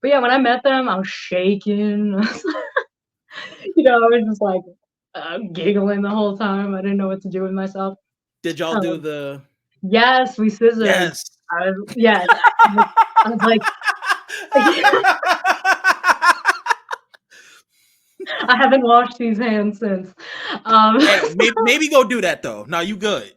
But yeah, when I met them, I was shaking. I was just like giggling the whole time. I didn't know what to do with myself. Did y'all do Um, the yes, we scissored. yes? Yes, I was like, I haven't washed these hands since. Hey, maybe go do that though. No, you good.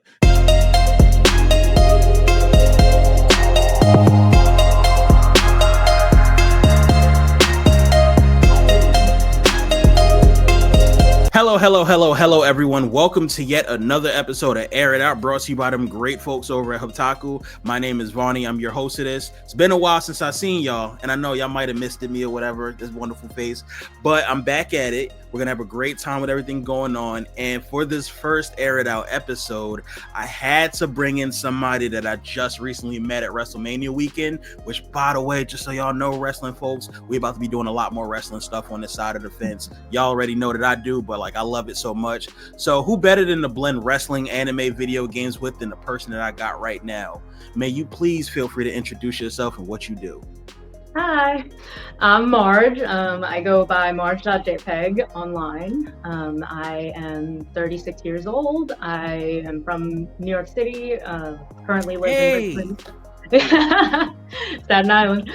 Hello, everyone. Welcome to yet another episode of Air It Out, brought to you by them great folks over at Hotaku. My name is Vonnie. I'm your host of this. It's been a while since I've seen y'all, and I know y'all might have missed me or whatever, this wonderful face, but I'm back at it. We're going to have a great time with everything going on, and for this first Air It Out episode, I had to bring in somebody that I just recently met at WrestleMania weekend, which, by the way, just so y'all know, wrestling folks, we're about to be doing a lot more wrestling stuff on this side of the fence. Y'all already know that I do, but I love it so much. So who better than to blend wrestling, anime, video games with than the person that I got right now? May you please feel free to introduce yourself and what you do. Hi, I'm Marj. I go by MARJ.JPG online. I am 36 years old. I am from New York City. Currently live in Richmond, Staten Island.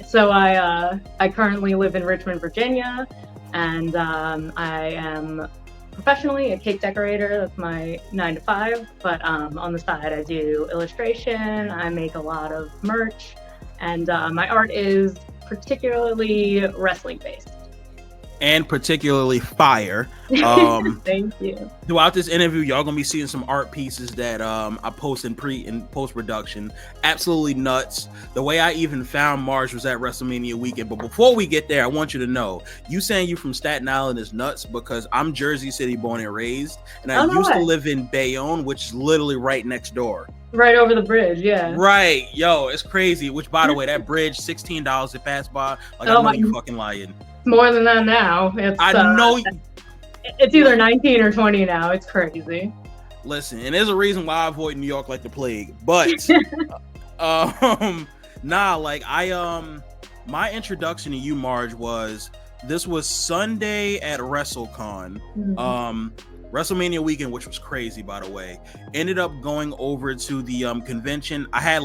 So I currently live in Richmond, Virginia, and I am professionally a cake decorator. That's my 9 to 5. But on the side, I do illustration. I make a lot of merch. And my art is particularly wrestling based. And particularly fire. Thank you. Throughout this interview, y'all gonna be seeing some art pieces that I post in post production. Absolutely nuts. The way I even found Marj was at WrestleMania weekend. But before we get there, I want you to know, you saying you from Staten Island is nuts because I'm Jersey City born and raised, and I used to live in Bayonne, which is literally right next door. Right over the bridge, yeah. Right, yo, it's crazy. Which, by the way, that bridge, $16 to pass by. I know you fucking lying. More than that now. I know. It's either 19 or 20 now. It's crazy. Listen, and there's a reason why I avoid New York like the plague. But my introduction to you, Marj, was Sunday at WrestleCon. Mm-hmm. WrestleMania weekend, which was crazy, by the way. Ended up going over to the convention. I had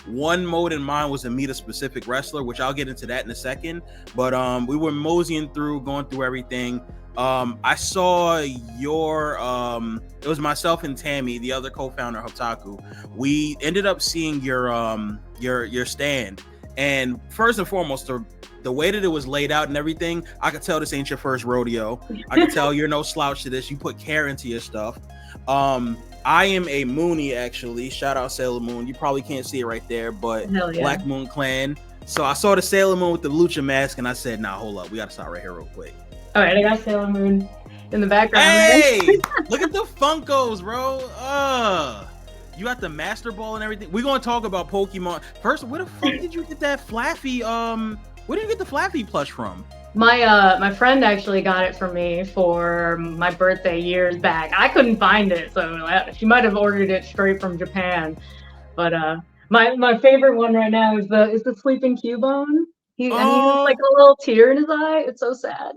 one mode in mind was to meet a specific wrestler, which I'll get into that in a second. But we were moseying through, going through everything. I saw your it was myself and Tammy, the other co-founder of Hotaku. We ended up seeing your stand, and first and foremost, the way that it was laid out and everything, I could tell this ain't your first rodeo. I could tell you're no slouch to this. You put care into your stuff. I am a Moonie, actually. Shout out Sailor Moon. You probably can't see it right there, but yeah. Black Moon Clan. So I saw the Sailor Moon with the lucha mask, and I said, nah, hold up. We got to stop right here real quick. All right, I got Sailor Moon in the background. Hey, look at the Funkos, bro. You got the Master Ball and everything. We're going to talk about Pokemon. First, where the fuck did you get that Flaffy, where did you get the Flaffy plush from? My friend actually got it for me for my birthday years back. I couldn't find it, so she might have ordered it straight from Japan. But my favorite one right now is the sleeping Cubone. He has a little tear in his eye. It's so sad.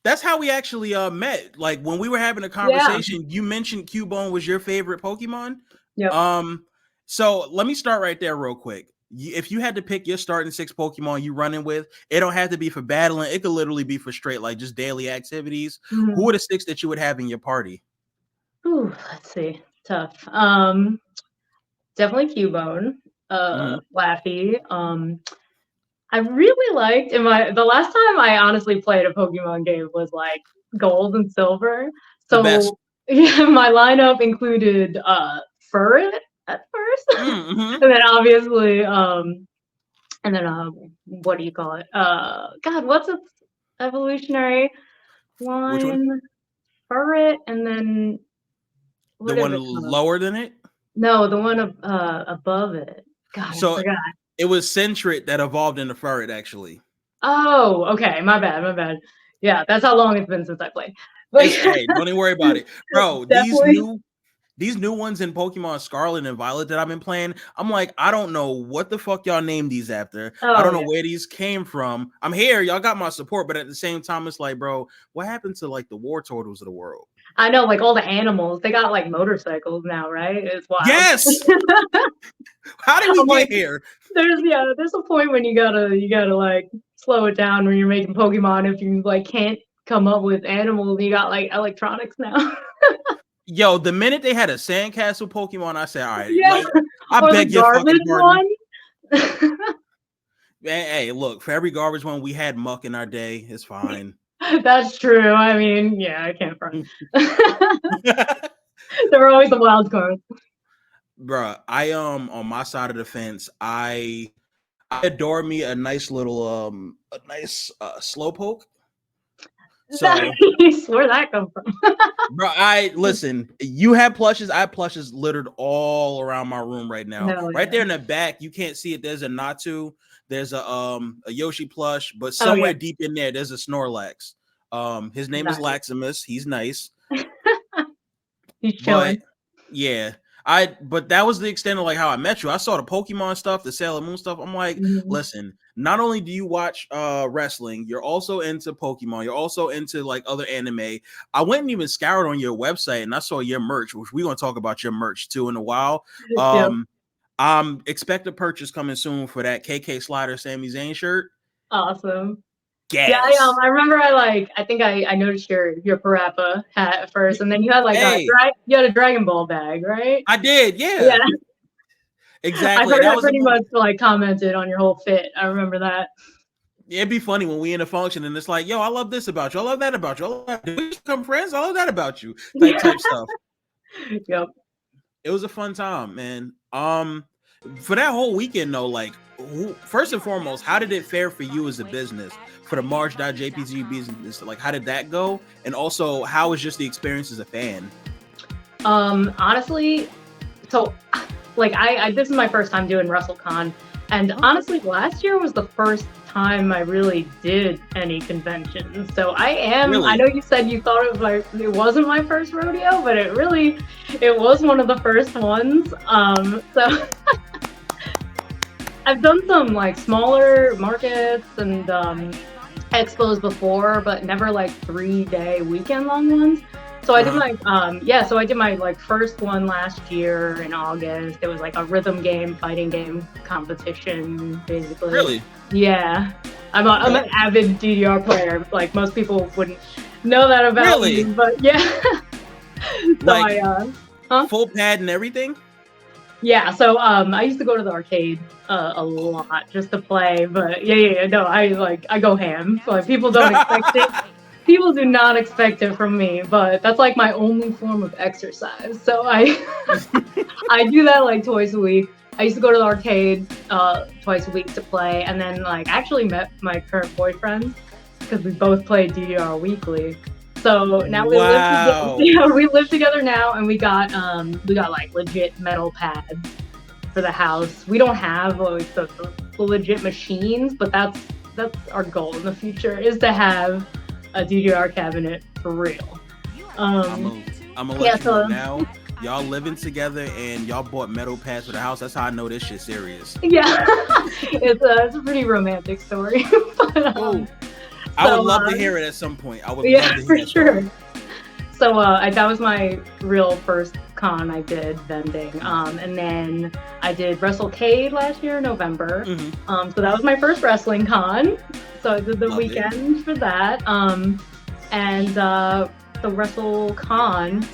That's how we actually met. When we were having a conversation, you mentioned Cubone was your favorite Pokemon. Yeah. So let me start right there real quick. If you had to pick your starting 6 Pokemon you running with, it don't have to be for battling. It could literally be for straight, just daily activities. Mm-hmm. Who are the 6 that you would have in your party? Ooh, let's see. Tough. Definitely Cubone. Laffy. I really liked the last time I honestly played a Pokemon game was Gold and Silver. So yeah, my lineup included Furret at first, and then obviously what do you call it? God, what's its evolutionary line? Which one? Furret, and then the one lower than it? No, the one above it. God, I forgot. It was Sentret that evolved into Furret, actually. Oh, okay. My bad. Yeah, that's how long it's been since I played. Hey, don't even worry about it, bro. these new ones in Pokemon Scarlet and Violet that I've been playing, I'm like, I don't know what the fuck y'all named these after. I Oh don't know yeah. where these came from. I'm here, y'all got my support, but at the same time, it's like, bro, what happened to like the War Turtles of the world? I know, like all the animals, they got like motorcycles now, right? It's wild. Yes. How did we I'm like, get here? there's a point when you gotta like slow it down when you're making Pokemon if you like can't come up with animals. You got like electronics now. Yo, the minute they had a sandcastle Pokemon, I said, all right, Yeah. like, I Or the beg your garbage fucking pardon. one. Hey, look, for every garbage one, we had Muck in our day. It's fine. That's true. I mean, yeah, I can't front. There were always the wild cards. Bruh, I on my side of the fence, I adore me a nice little slowpoke. So Nice. Where'd that come from? bro, I listen, you have plushes, I have plushes littered all around my room right now. Hell Right yeah. there in the back, you can't see it. There's a Natu, there's a Yoshi plush, but Oh somewhere yeah. deep in there, there's a Snorlax. His name is Nice. Laximus. He's nice. He's But chilling. yeah, but that was the extent of like how I met you. I saw the Pokemon stuff, the Sailor Moon stuff. I'm like, Mhm. listen, not only do you watch wrestling, you're also into Pokemon, you're also into like other anime. I went and even scoured on your website and I saw your merch, which we're gonna talk about your merch too in a while. Yep. Expect a purchase coming soon for that KK Slider Sami Zayn shirt. Awesome. Yeah, Gas. I remember I think I noticed your Parappa hat at first, and then you had like Hey, you had a Dragon Ball bag, right? I did, Yeah, yeah. I Exactly. heard That I was the pretty moment. much like commented on your whole fit. I remember that. It'd be funny when we in a function and it's like, yo, I love this about you. I love that about you. I love that. Do we become friends? I love that about you. Type stuff. Yep. It was a fun time, man. For that whole weekend though, like first and foremost, how did it fare for you as a business for the MARJ.JPG business? Like, how did that go? And also, how was just the experience as a fan? Honestly, so like I this is my first time doing WrestleCon, and honestly, last year was the first time I really did any conventions. So I Really? know you said you thought it wasn't my first rodeo, but it was one of the first ones. So I've done some like smaller markets and expos before, but never like 3-day weekend long ones. So I did my so I did my like first one last year in August. It was like a rhythm game, fighting game competition, basically. Really? Yeah. I'm Okay. an avid DDR player. Like most people wouldn't know that about me, Really? but yeah. So Like huh? full pad and everything? Yeah, so I used to go to the arcade a lot just to play, but yeah, no, I go ham. So, like people don't expect it. People do not expect it from me, but that's like my only form of exercise. So I I do that like twice a week. I used to go to the arcade twice a week to play, and then like actually met my current boyfriend because we both play DDR weekly. So now we live together. Wow. Yeah, we live together now, and we got like legit metal pads for the house. We don't have like the legit machines, but that's our goal in the future is to have a DDR cabinet for real. I'm Um, gonna I'm gonna yeah, let you know so now. Y'all living together and y'all bought metal pads for the house. That's how I know this shit serious. yeah, it's a pretty romantic story. But, Oh, I would so love to hear it at some point. I would love yeah, to hear for that story. sure. So that was my real first con I did vending. And then I did WrestleCade last year in November. Mm-hmm. So that was my first wrestling con. So I did the Loved it. weekend for that. And the WrestleCon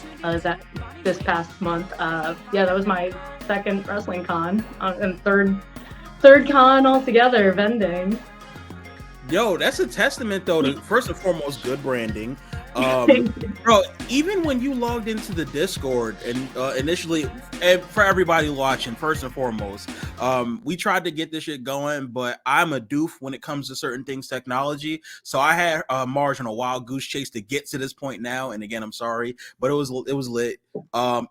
that this past month. That was my second wrestling con and third con altogether vending. Yo, that's a testament though to first and foremost good branding. Thank you. Bro, even when you logged into the Discord and initially, and for everybody watching, first and foremost, we tried to get this shit going, but I'm a doof when it comes to certain things technology. So I had Marj on a wild goose chase to get to this point now. And again, I'm sorry, but it was lit.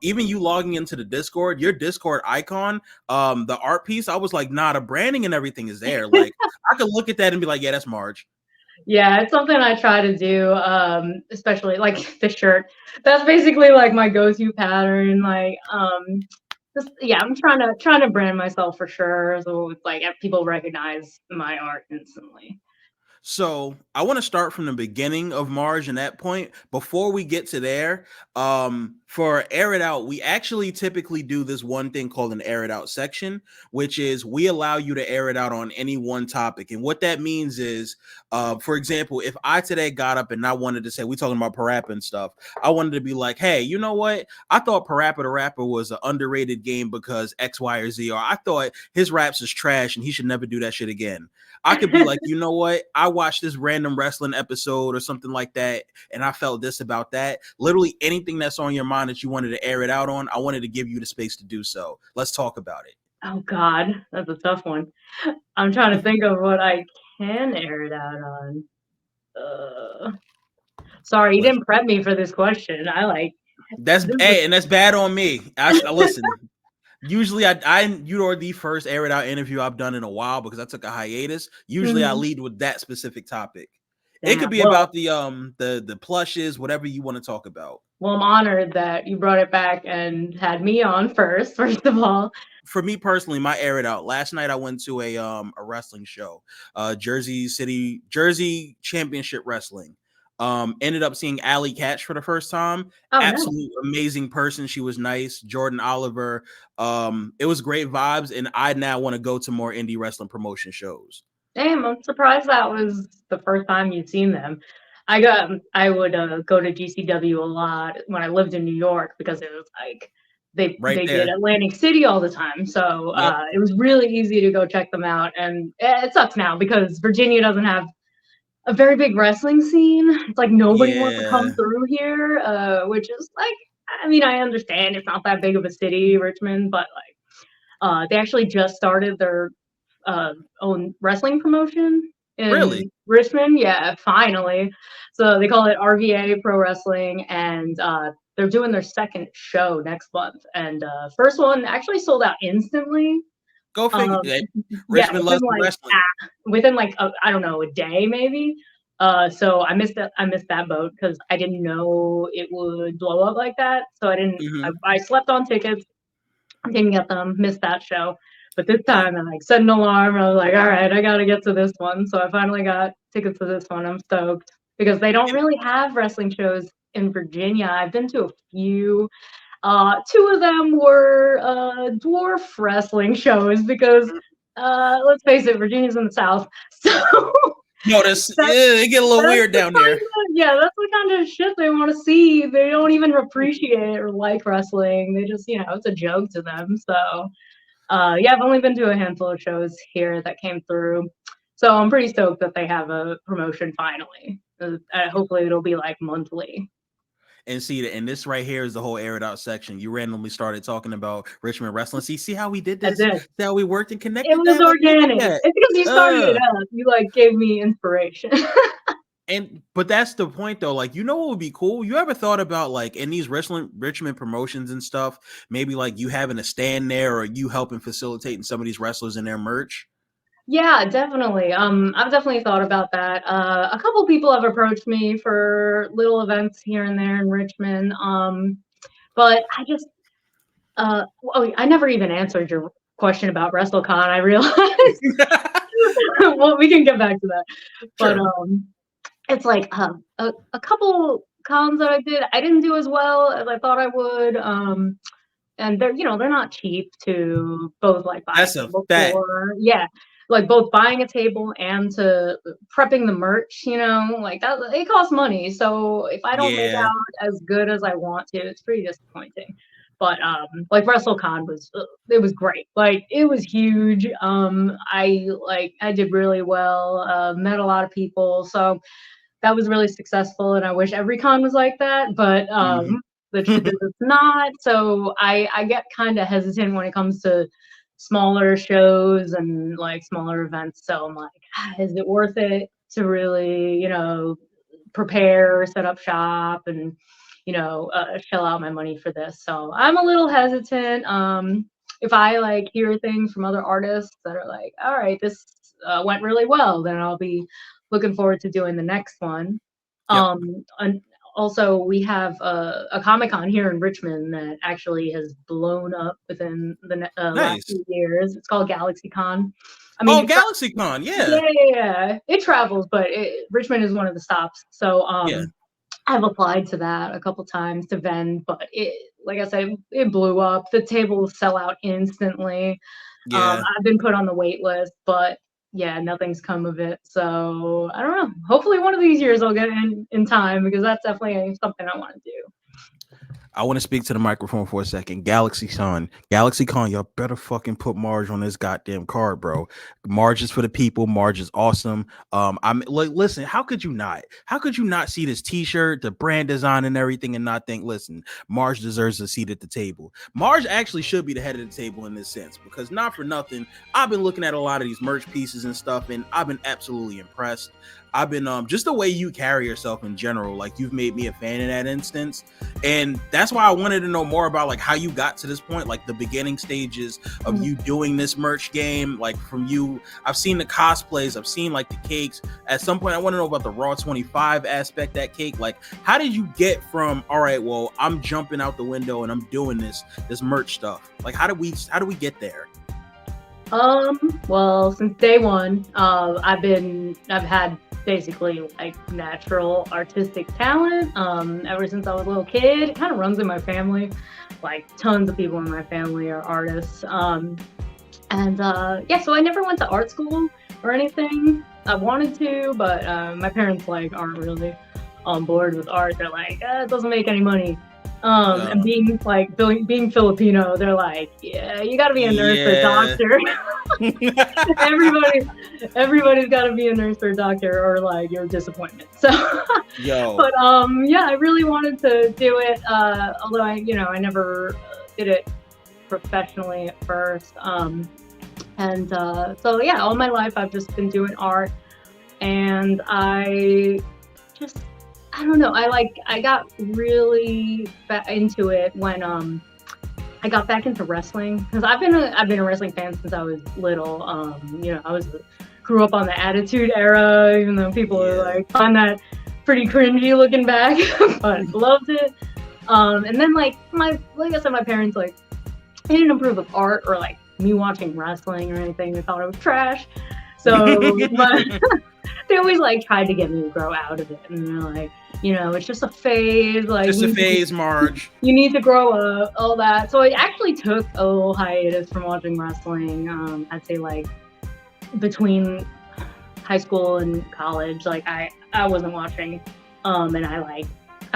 Even you logging into the Discord, your Discord icon, the art piece, I was like, nah, the branding and everything is there. Like I could look at that and be like, yeah, that's Marj. Yeah, it's something I try to do, especially like the shirt. That's basically like my go-to pattern. Like, just yeah, I'm trying to brand myself for sure, so it's like people recognize my art instantly. So I want to start from the beginning of Marj and that point. Before we get to there, for air it out, we actually typically do this one thing called an air it out section, which is we allow you to air it out on any one topic. And what that means is, for example, if I today got up and I wanted to say, we talking about Parappa and stuff, I wanted to be like, hey, you know what? I thought Parappa the Rapper was an underrated game because X, Y, or Z, or I thought his raps is trash and he should never do that shit again. I could be like, you know what? I watched this random wrestling episode or something like that, and I felt this about that. Literally anything that's on your mind that you wanted to air it out on, I wanted to give you the space to do so. Let's talk about it. Oh God, that's a tough one. I'm trying to think of what I can air it out on. Uh, Sorry, you Let's. didn't prep me for this question. I like That's this is hey, and that's bad on me. I listen. Usually, you are the first air it out interview I've done in a while because I took a hiatus. Usually, I mhm. lead with that specific topic. It could Damn. be about the plushes, whatever you want to talk about. Well, I'm honored that you brought it back and had me on first. First of all, For me personally, my air it out. Last night I went to a wrestling show, Jersey Championship Wrestling. Ended up seeing Allie Catch for the first time. oh no, Absolute amazing person. She was nice. Jordan Oliver. It was great vibes, and I now want to go to more indie wrestling promotion shows. damn! I'm surprised that was the first time you'd seen them. I would go to GCW a lot when I lived in New York because it was like Right they did there. Atlantic City all the time, so Yep. it was really easy to go check them out. And it sucks now because Virginia doesn't have a very big wrestling scene. It's like nobody wants to come Yeah. through here, which is like, I mean, I understand it's not that big of a city, Richmond, but like, they actually just started their own wrestling promotion Really. in Richmond. Yeah, finally. So they call it RVA Pro Wrestling, and they're doing their second show next month. And first one actually sold out instantly. Go figure. Um, Hey, yeah, Richmond loves the wrestling. within like I don't know, a day maybe. So I missed that boat because I didn't know it would blow up like that. So I didn't. Hmm. I slept on tickets, didn't get them, missed that show. But this Yep. time I like set an alarm. I was like, all right, I got to get to this one. So I finally got tickets to this one. I'm stoked because they don't really have wrestling shows in Virginia. I've been to a few. Two of them were dwarf wrestling shows because let's face it, Virginia's in the South, so No, this that's it get a little that's weird the down kind there. of yeah, that's the kind of shit they want to see. They don't even appreciate or like wrestling. They just it's a joke to them. So yeah, I've only been to a handful of shows here that came through. So I'm pretty stoked that they have a promotion finally. Hopefully it'll be like monthly. And see that, and this right here is the whole air it out section. You randomly started talking about Richmond wrestling. See how we did I this? did. See how we worked and It connected was that? Like, look at organic. that. It's because you started it Uh, up. You like gave me inspiration. and but that's the point though. Like, you know what would be cool? You ever thought about like in these wrestling Richmond promotions and stuff, maybe like you having a stand there or you helping facilitating some of these wrestlers in their merch? Yeah, definitely. I've definitely thought about that. A couple people have approached me for little events here and there in Richmond. But I just oh, I never even answered your question about WrestleCon. I realized. Well, we can get back to that. But Sure. it's like a couple cons that I did, I didn't do as well as I thought I would. And they're not cheap to both like buy That's a a table fact. for. Yeah, like both buying a table and to prepping the merch. Like that, it costs money. So if I don't make Yeah. out as good as I want to, it's pretty disappointing. But like WrestleCon was it was great. Like it was huge. I did really well. Met a lot of people. So that was really successful, and I wish every con was like that, but Mhm. the truth is it's not. So I get kind of hesitant when it comes to smaller shows and like smaller events. So I'm like, is it worth it to really, prepare, set up shop, and shell out my money for this? So I'm a little hesitant. If I like hear things from other artists that are like, all right, this went really well, then I'll be looking forward to doing the next one. Yep. And also, we have a Comic Con here in Richmond that actually has blown up within the last Nice. few years. It's called GalaxyCon. I mean, Oh, GalaxyCon. Yeah. yeah, it travels, but Richmond is one of the stops. So Yeah. I've applied to that a couple times to vend, but like I said, it blew up. The tables sell out instantly. Yeah. I've been put on the wait list, but yeah, nothing's come of it. So I don't know. Hopefully, one of these years I'll get in time because that's definitely something I want to do. I want to speak to the microphone for a second. GalaxyCon, y'all better fucking put Marj on this goddamn card, bro. Marj is for the people. Marj is awesome. I'm like, listen, how could you not? How could you not see this T-shirt, the brand design, and everything, and not think, listen, Marj deserves a seat at the table. Marj actually should be the head of the table in this sense, because not for nothing, I've been looking at a lot of these merch pieces and stuff, and I've been absolutely impressed. I've been just the way you carry yourself in general, like you've made me a fan in that instance. And that's why I wanted to know more about like how you got to this point, like the beginning stages of you doing this merch game. Like from you, I've seen the cosplays, I've seen like the cakes. At some point I want to know about the Raw 25 aspect, that cake. Like how did you get from, all right, well, I'm jumping out the window and I'm doing this merch stuff? Like how do we get there? Well, since day one, I've had basically like natural artistic talent. Ever since I was a little kid, it kind of runs in my family. Like tons of people in my family are artists. Yeah, so I never went to art school or anything. I wanted to, but my parents like aren't really on board with art. They're like, it doesn't make any money. And being like being Filipino, they're like, yeah, you got to be a nurse or a doctor. Everybody's got to be a nurse or a doctor, or like you're a disappointment. So, but yeah, I really wanted to do it. Although I never did it professionally at first. So yeah, all my life I've just been doing art, and I don't know. I got really into it when I got back into wrestling, because I've been a wrestling fan since I was little. Grew up on the Attitude Era, even though people are like find that pretty cringy looking back, but loved it. And then like I said, my parents like they didn't approve of art or like me watching wrestling or anything. They thought it was trash. So they always like tried to get me to grow out of it, and they're like, it's just a phase. Like just a phase, Marj. You need to grow up, all that. So I actually took a little hiatus from watching wrestling. I'd say like between high school and college, like I wasn't watching, and I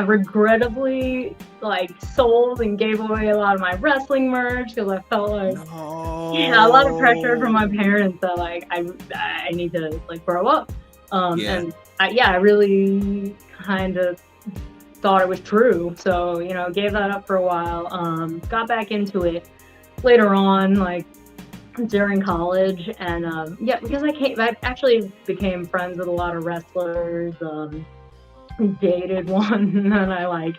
regrettably like sold and gave away a lot of my wrestling merch because I felt like a lot of pressure from my parents that like I need to like grow up. And I really kind of thought it was true. So, gave that up for a while. Got back into it later on, like during college, and because I actually became friends with a lot of wrestlers. Dated one and I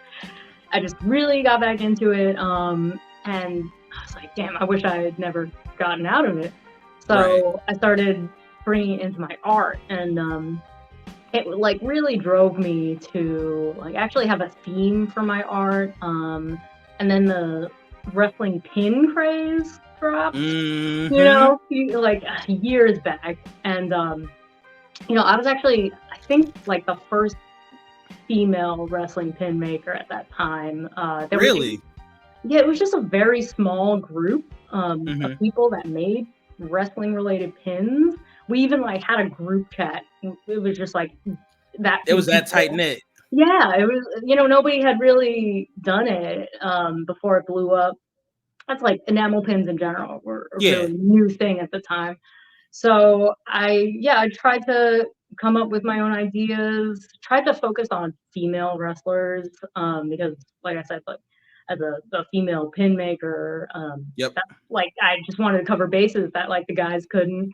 just really got back into it. And I was like, damn, I wish I had never gotten out of it. So I started bringing it into my art, and it like really drove me to like actually have a theme for my art. And then the wrestling pin craze dropped, like years back. And I was actually, I think, like the first female wrestling pin maker at that time. Really? It was just a very small group of people that made wrestling related pins. We even like had a group chat. It was just like that. It was that tight knit. Yeah, it was. Nobody had really done it before it blew up. That's like enamel pins in general were a really new thing at the time. So I tried to come up with my own ideas, tried to focus on female wrestlers, because like I said, like as a female pin maker, like I just wanted to cover bases that like the guys couldn't.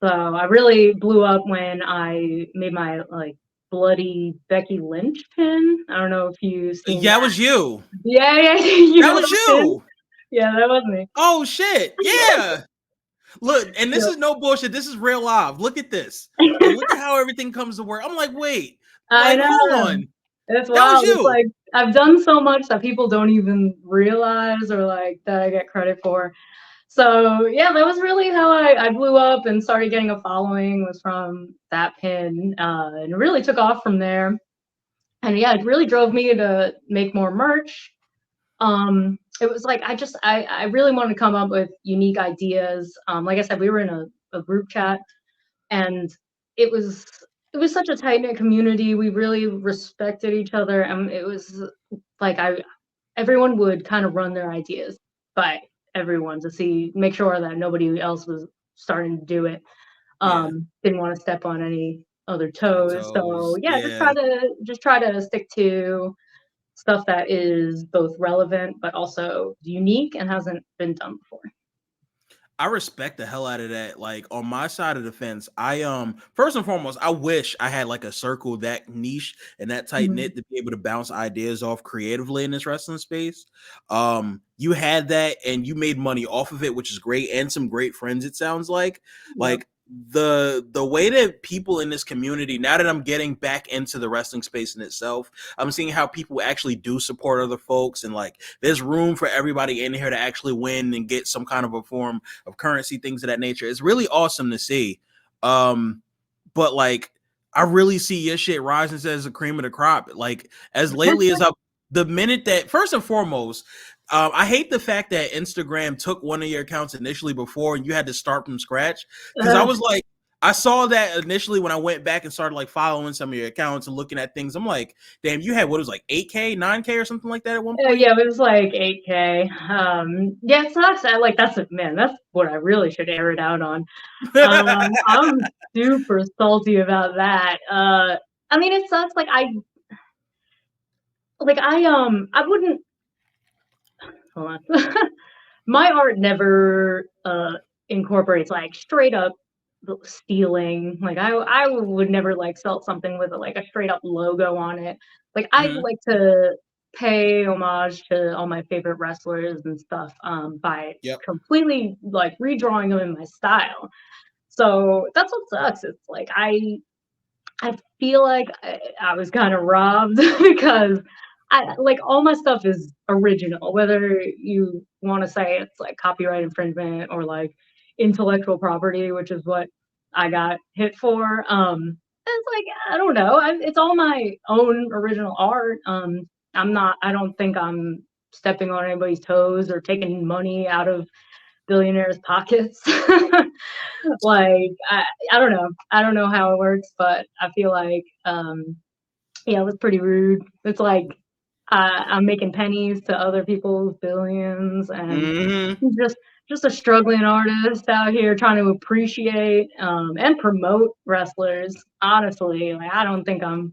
So I really blew up when I made my like bloody Becky Lynch pin. I don't know if you've seen that. Was you. Yeah. That was you. Yeah, that was me. Oh shit. Yeah. Look, and this is no bullshit. This is real live. Look at this. Like, look at how everything comes to work. I'm like, wait, I like, hold know. on. It's That was wild. It's you. like I've done so much that people don't even realize or like that I get credit for. So yeah, that was really how I blew up and started getting a following, was from that pin, and it really took off from there. And yeah, it really drove me to make more merch. It was like I really wanted to come up with unique ideas. Like I said, we were in a group chat, and it was it was such a tight knit community. We really respected each other, and it was like I everyone would kind of run their ideas by everyone to make sure that nobody else was starting to do it. Yeah. Didn't want to step on any other Any toes. So toes. yeah, Yeah. just try to stick to stuff that is both relevant but also unique and hasn't been done before. I respect the hell out of that. Like on my side of the fence, I first and foremost, I wish I had like a circle that niche and that tight Mhm. knit to be able to bounce ideas off creatively in this wrestling space. You had that and you made money off of it, which is great, and some great friends, it sounds like. Yep. Like the way that people in this community, now that I'm getting back into the wrestling space in itself, I'm seeing how people actually do support other folks, and like there's room for everybody in here to actually win and get some kind of a form of currency, things of that nature. It's really awesome to see. But like I really see your shit rising as the cream of the crop. Like as lately as the minute that, first and foremost, I hate the fact that Instagram took one of your accounts initially before and you had to start from scratch. Because I was like, I saw that initially when I went back and started like following some of your accounts and looking at things. I'm like, damn, you had what was like 8K, 9K or something like that at one point. Yeah, it was like 8K. Yeah, it sucks. That's what I really should air it out on. I'm super salty about that. I mean, it sucks. I wouldn't. Hold on. My art never incorporates like straight up stealing. Like I would never like sell something with like a straight up logo on it. Like I Mhm. like to pay homage to all my favorite wrestlers and stuff, by Yep. completely like redrawing them in my style. So that's what sucks. It's like I feel like I was kind of robbed because I like all my stuff is original, whether you want to say it's like copyright infringement or like intellectual property, which is what I got hit for. It's like I don't know. It's all my own original art. I don't think I'm stepping on anybody's toes or taking money out of billionaires' pockets. Like I don't know. I don't know how it works, but I feel like yeah, it was pretty rude. It's like I'm making pennies to other people's billions, and Mhm. just just a struggling artist out here trying to appreciate and promote wrestlers. Honestly, like I don't think I'm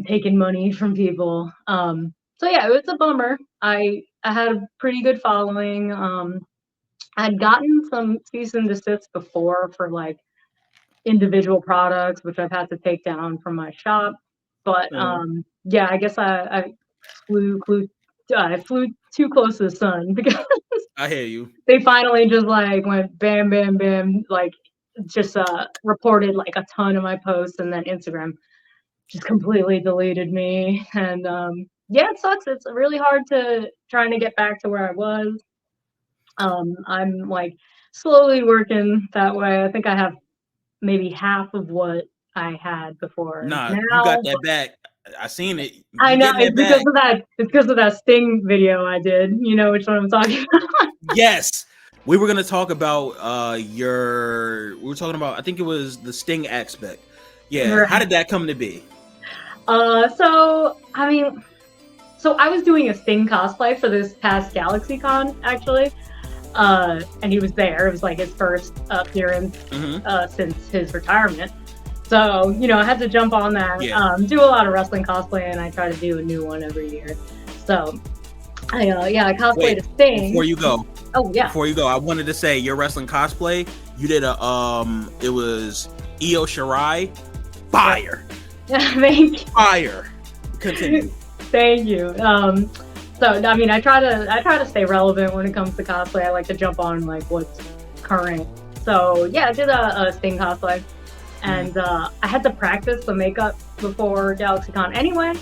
taking money from people. So yeah, it was a bummer. I had a pretty good following. I'd gotten some cease and desist before for like individual products, which I've had to take down from my shop. But yeah, I guess flew flew I flew too close to the sun because I hear you. they finally just like went bam, bam, bam, like just reported like a ton of my posts, and then Instagram just completely deleted me. And yeah, it sucks. It's really hard to trying to get back to where I was. I'm like slowly working that way. I think I have maybe half of what I had before Nah, you got now. that back. I seen it. I You know getting that back. it's because of that Sting video I did. You know which one I'm talking about. Yes. We were gonna talk about we were talking about, I think it was the Sting aspect. Yeah. How Right. did that come to be? So I mean, so I was doing a Sting cosplay for this past GalaxyCon actually. And he was there. It was like his first appearance Mm-hmm. since his retirement. So, you know, I had to jump on that, Yeah. do a lot of wrestling cosplay, and I try to do a new one every year. So, I cosplayed Wait, a Sting. before you go, Oh, yeah. I wanted to say your wrestling cosplay, you did it was Io Shirai. Fire. Thank Fire. Continue. Thank you. So I mean, I try to stay relevant when it comes to cosplay. I like to jump on like what's current. So yeah, I did a Sting cosplay, Mhm. and I had to practice the makeup before GalaxyCon anyway.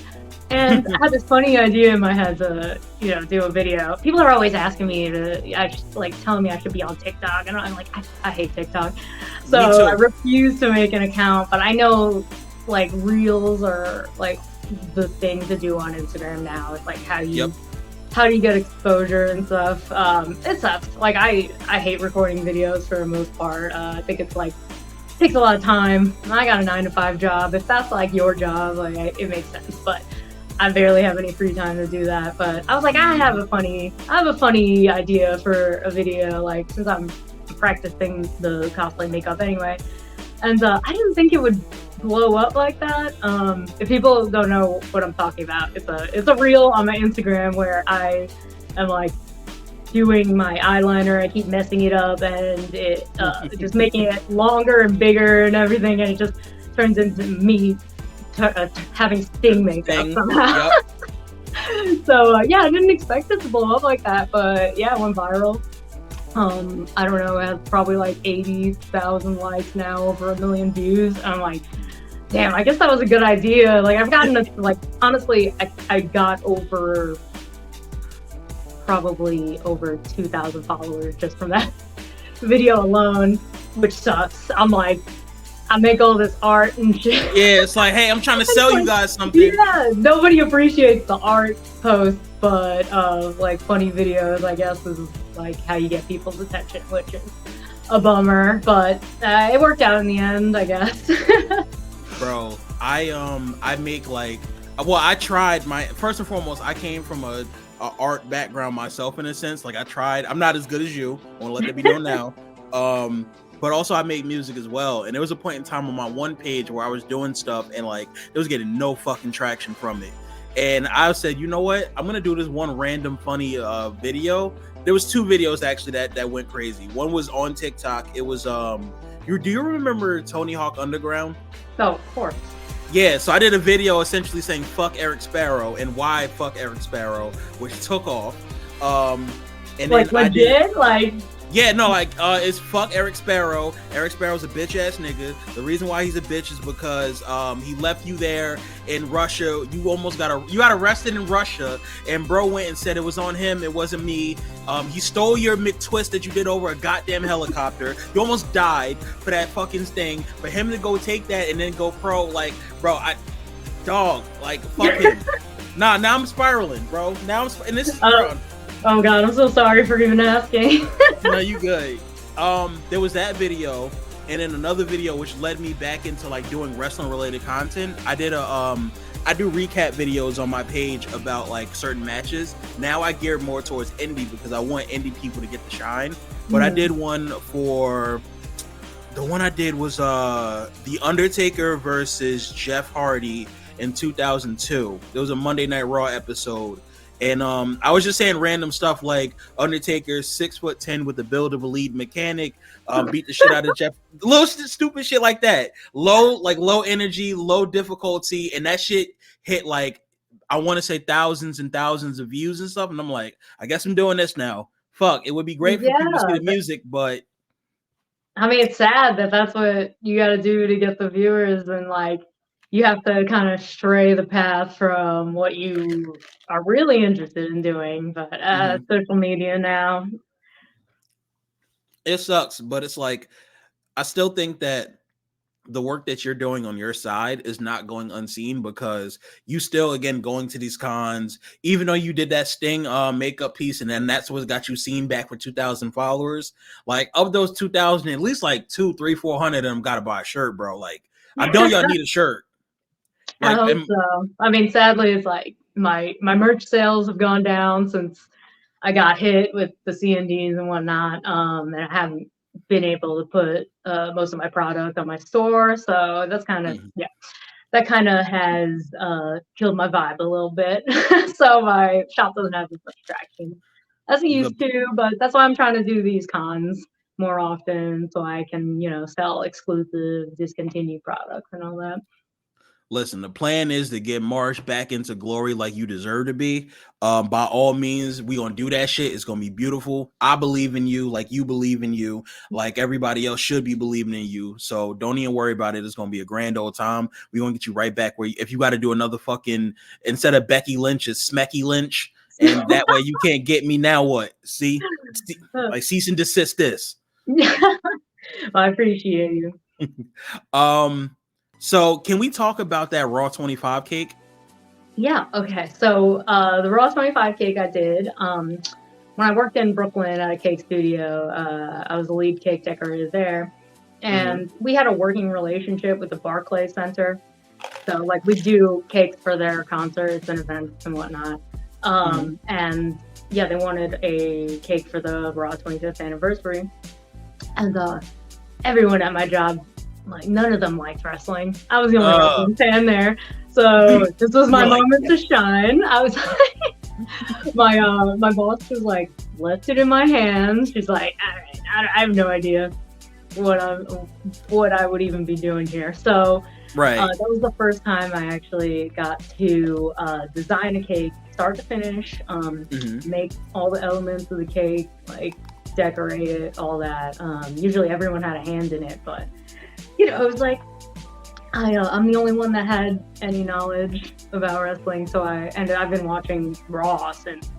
And I had this funny idea in my head to, do a video. People are always asking me like telling me I should be on TikTok, and I'm like, I hate TikTok, so Me I too. refuse to make an account. But I know like reels are like the thing to do on Instagram now. It's like Yep. how do you get exposure and stuff. It sucks. Like I hate recording videos for the most part. I think it's like takes a lot of time. I got a 9 to 5 job. If that's like your job, like it makes sense. But I barely have any free time to do that. But I was like, Mhm. I have a funny idea for a video. Like since I'm practicing the cosplay makeup anyway, and I didn't think it would blow up like that. If people don't know what I'm talking about, it's a reel on my Instagram where I am like doing my eyeliner. I keep messing it up and it just making it longer and bigger and everything, and it just turns into me having Sting makeup Sting. somehow. Yep. So yeah, I didn't expect it to blow up like that, but yeah, it went viral. I don't know, it has probably like 80,000 likes now, over 1 million views. I'm like, damn, I guess that was a good idea. Like I've gotten like honestly, I got over probably over 2,000 followers just from that video alone, which sucks. I'm like, I make all this art and shit. Yeah, it's like, hey, I'm trying to sell you Like, guys something. yeah, nobody appreciates the art post, but like funny videos, I guess, is like how you get people's attention, which is a bummer, but it worked out in the end, I guess. Bro, I make like, well, I tried my first and foremost. I came from a art background myself in a sense. Like I tried. I'm not as good as you. I want to let that be known now. But also I make music as well. And there was a point in time on my one page where I was doing stuff and like it was getting no fucking traction from it. And I said, you know what? I'm gonna do this one random funny video. There was two videos actually that went crazy. One was on TikTok. It was do you remember Tony Hawk Underground? So, of course. Yeah, so I did a video essentially saying fuck Eric Sparrow and why fuck Eric Sparrow, which took off. And Like then I did, legit, like yeah, no, like it's fuck Eric Sparrow. Eric Sparrow's a bitch ass nigga. The reason why he's a bitch is because he left you there in Russia. You almost you got arrested in Russia, and bro went and said it was on him. It wasn't me. He stole your McTwist that you did over a goddamn helicopter. You almost died for that fucking thing. For him to go take that and then go pro, like, bro, like, fuck him. Nah, now I'm spiraling, bro. And this is bro. oh god, I'm so sorry for even asking. No, you good. There was that video, and then another video which led me back into like doing wrestling related content. I do recap videos on my page about like certain matches. Now I gear more towards indie because I want indie people to get the shine. But I did one for the one I did was The Undertaker versus Jeff Hardy in 2002. There was a Monday Night Raw episode. And I was just saying random stuff like Undertaker 6'10" with the build of a lead mechanic, beat the shit out of Jeff. Little stupid shit like that. Low energy, low difficulty, and that shit hit like I want to say thousands and thousands of views and stuff. And I'm like, I guess I'm doing this now. Fuck, it would be great for people to see Yeah, the music, but I mean, it's sad that that's what you got to do to get the viewers, and like you have to kind of stray the path from what you are really interested in doing. But social media now. it sucks. But it's like I still think that the work that you're doing on your side is not going unseen because you still again going to these cons, even though you did that Sting makeup piece and then that's what got you seen back for 2,000 followers. Like of those 2,000, at least like 200, 300 of them gotta buy a shirt, bro. Like I know y'all need a shirt. I Like hope so. I mean, sadly, it's like my merch sales have gone down since I got hit with the CNDs and whatnot. And I haven't been able to put most of my product on my store, so that's kind of mhm. yeah, that kind of has killed my vibe a little bit. So my shop doesn't have as much traction as it the used to, but that's why I'm trying to do these cons more often so I can sell exclusive discontinued products and all that. Listen, the plan is to get Marsh back into glory like you deserve to be. By all means, we gonna do that shit. It's gonna be beautiful. I believe in you, like you believe in you, like everybody else should be believing in you. So don't even worry about it. It's gonna be a grand old time. We gonna get you right back where if you got to do another fucking instead of Becky Lynch, it's Smecky Lynch, and that way you can't get me now. What? See, like cease and desist this. Well, I appreciate you. um. So can we talk about that Raw 25 cake? Yeah, okay. So the Raw 25 cake I did, when I worked in Brooklyn at a cake studio, I was the lead cake decorator there. And we had a working relationship with the Barclay Center. So like we do cakes for their concerts and events and whatnot. And yeah, they wanted a cake for the Raw 25th anniversary. And everyone at my job, like none of them liked wrestling. I was the only wrestling fan there. So this was my moment to shine. I was like, my boss was like, left it in my hands. She's like, all right, I have no idea what I would even be doing here. So that was the first time I actually got to design a cake, start to finish, make all the elements of the cake, like decorate it, all that. Usually everyone had a hand in it, but you know, it was like I'm the only one that had any knowledge about wrestling, so I've been watching Raw since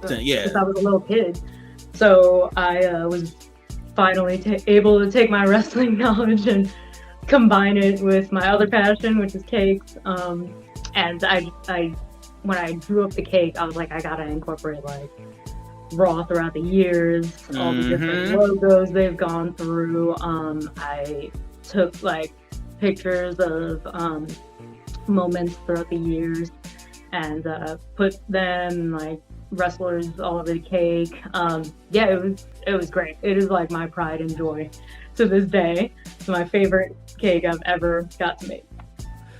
since I was a little kid. So I was finally able to take my wrestling knowledge and combine it with my other passion, which is cakes. And I when I drew up the cake, I was like, I gotta incorporate like Raw throughout the years, all the different logos they've gone through. I took like pictures of moments throughout the years and put them like wrestlers all over the cake. Yeah, it was great. It is like my pride and joy to this day. It's my favorite cake I've ever got to make.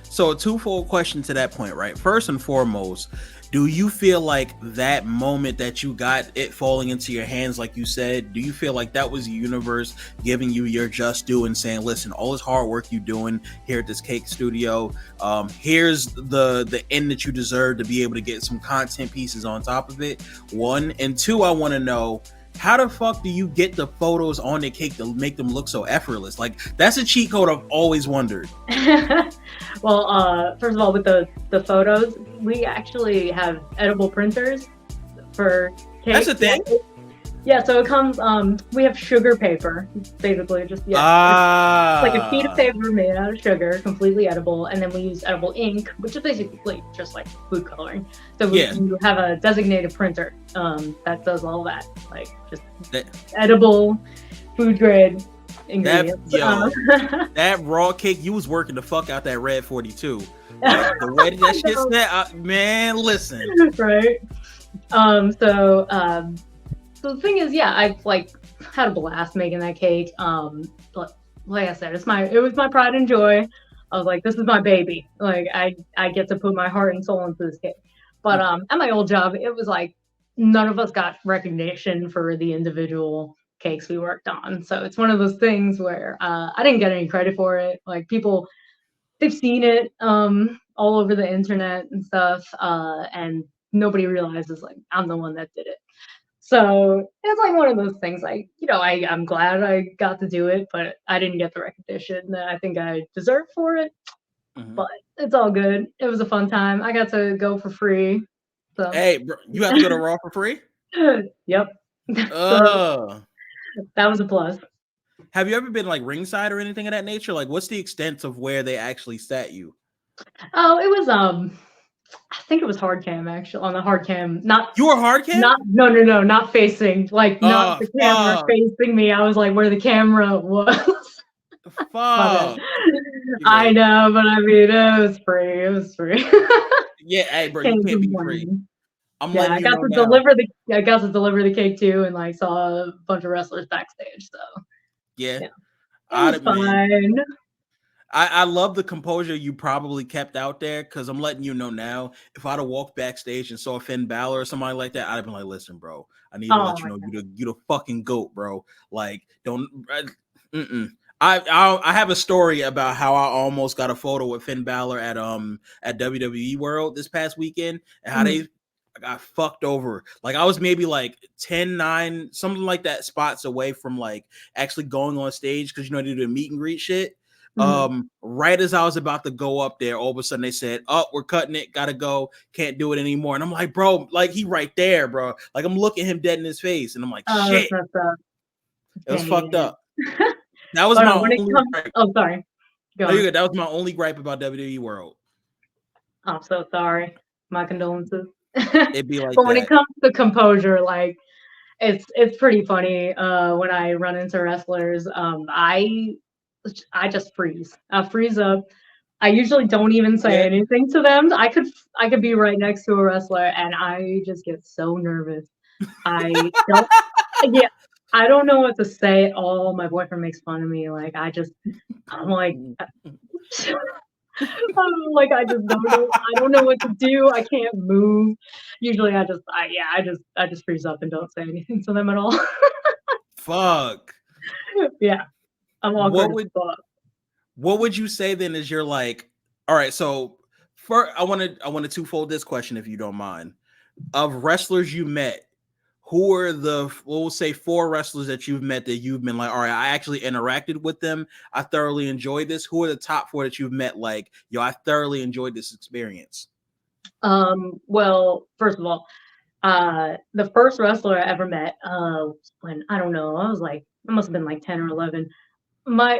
So a twofold question to that point, right? First and foremost, do you feel like that moment that you got it falling into your hands, like you said, do you feel like that was the universe giving you your just due and saying, listen, all this hard work you're doing here at this cake studio, here's the end that you deserve to be able to get some content pieces on top of it? One. And two, I want to know, how the fuck do you get the photos on the cake to make them look so effortless? Like, that's a cheat code I've always wondered. Well, first of all, with the photos, we actually have edible printers for cake. That's a thing? Yeah, so it comes, we have sugar paper, basically, just, it's like a sheet of paper made out of sugar, completely edible, and then we use edible ink, which is basically just like food coloring. So you have a designated printer that does all that, like just edible food grade ingredients. That raw cake, you was working the fuck out that red 42. Like, the way that shit snapped, man, listen. Right. So the thing is, yeah, I've like had a blast making that cake. But like I said, it was my pride and joy. I was like, this is my baby. Like I get to put my heart and soul into this cake. But at my old job, it was like none of us got recognition for the individual cakes we worked on. So it's one of those things where I didn't get any credit for it. Like people, they've seen it all over the internet and stuff, and nobody realizes like I'm the one that did it. So it's like one of those things, like, you know, I'm glad I got to do it, but I didn't get the recognition that I think I deserved for it. But it's all good. It was a fun time. I got to go for free. So. Hey, bro, you have to go to Raw for free? Yep. So that was a plus. Have you ever been like ringside or anything of that nature? Like, what's the extent of where they actually sat you? Oh, it was I think it was hard cam actually, on the hard cam. Not you were hard cam? No, not facing, like not the camera facing me. I was like where the camera was. Fuck. I know, but I mean it was free. It was free. Yeah, hey bro, you can't be free. I got to deliver the cake too, and like saw a bunch of wrestlers backstage. So yeah. It was fine. I love the composure you probably kept out there, because I'm letting you know now, if I'd have walked backstage and saw Finn Balor or somebody like that, I'd have been like, listen, bro, I need to let you know you the fucking GOAT, bro. Like, don't I have a story about how I almost got a photo with Finn Balor at WWE World this past weekend, and how Mm, they got fucked over. Like I was maybe like 10, 9, something like that spots away from like actually going on stage, because you know they do the meet and greet shit. mm. Right as I was about to go up there, all of a sudden they said, "Oh, we're cutting it, gotta go, can't do it anymore." And I'm like, bro, like he right there, bro. Like I'm looking him dead in his face, and I'm like, Oh, that's shit, messed up. it was Dang fucked it. up. That was But my when it only comes, gripe. oh, sorry. Go No, you're on. good. That was my only gripe about WWE World. I'm so sorry. My condolences. But It'd be like when it that. comes to composure, like it's pretty funny when I run into wrestlers. I just freeze. I freeze up. I usually don't even say Yeah. anything to them. I could be right next to a wrestler and I just get so nervous. I don't yeah, I don't know what to say at all. My boyfriend makes fun of me. I'm like I just don't know. I don't know what to do. I can't move. Usually I just freeze up and don't say anything to them at all. Fuck. Yeah, I'm What awkward as would fuck. what would you say then is your like, all right, so for I want to twofold this question if you don't mind. Of wrestlers you met, who are the we'll say 4 wrestlers that you've met that you've been like, all right, I actually interacted with them. I thoroughly enjoyed this. Who are the top 4 that you've met? Like, yo, I thoroughly enjoyed this experience. Well, first of all, the first wrestler I ever met, when I don't know, I must have been like 10 or 11. I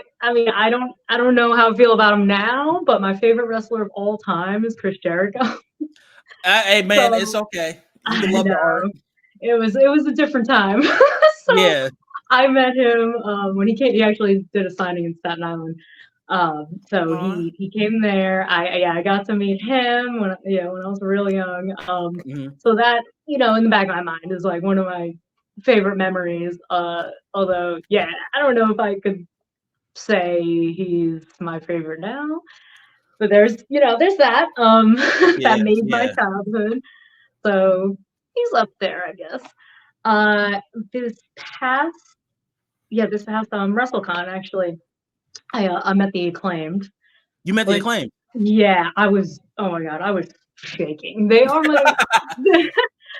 don't know how I feel about him now, but my favorite wrestler of all time is Chris Jericho. Hey man, it's So okay. You can I love the art. know it was a different time. So Yeah. I met him when he came. He actually did a signing in Staten Island. So he came there. I got to meet him when I was really young. Mhm. So that in the back of my mind is like one of my favorite memories. Although I don't know if I could say he's my favorite now, but there's that that Yes, made my yeah. childhood. So he's up there, I guess. Uh, this past this past WrestleCon actually, I met the Acclaimed, You met the which Acclaim. I was oh my god, I was shaking. They are my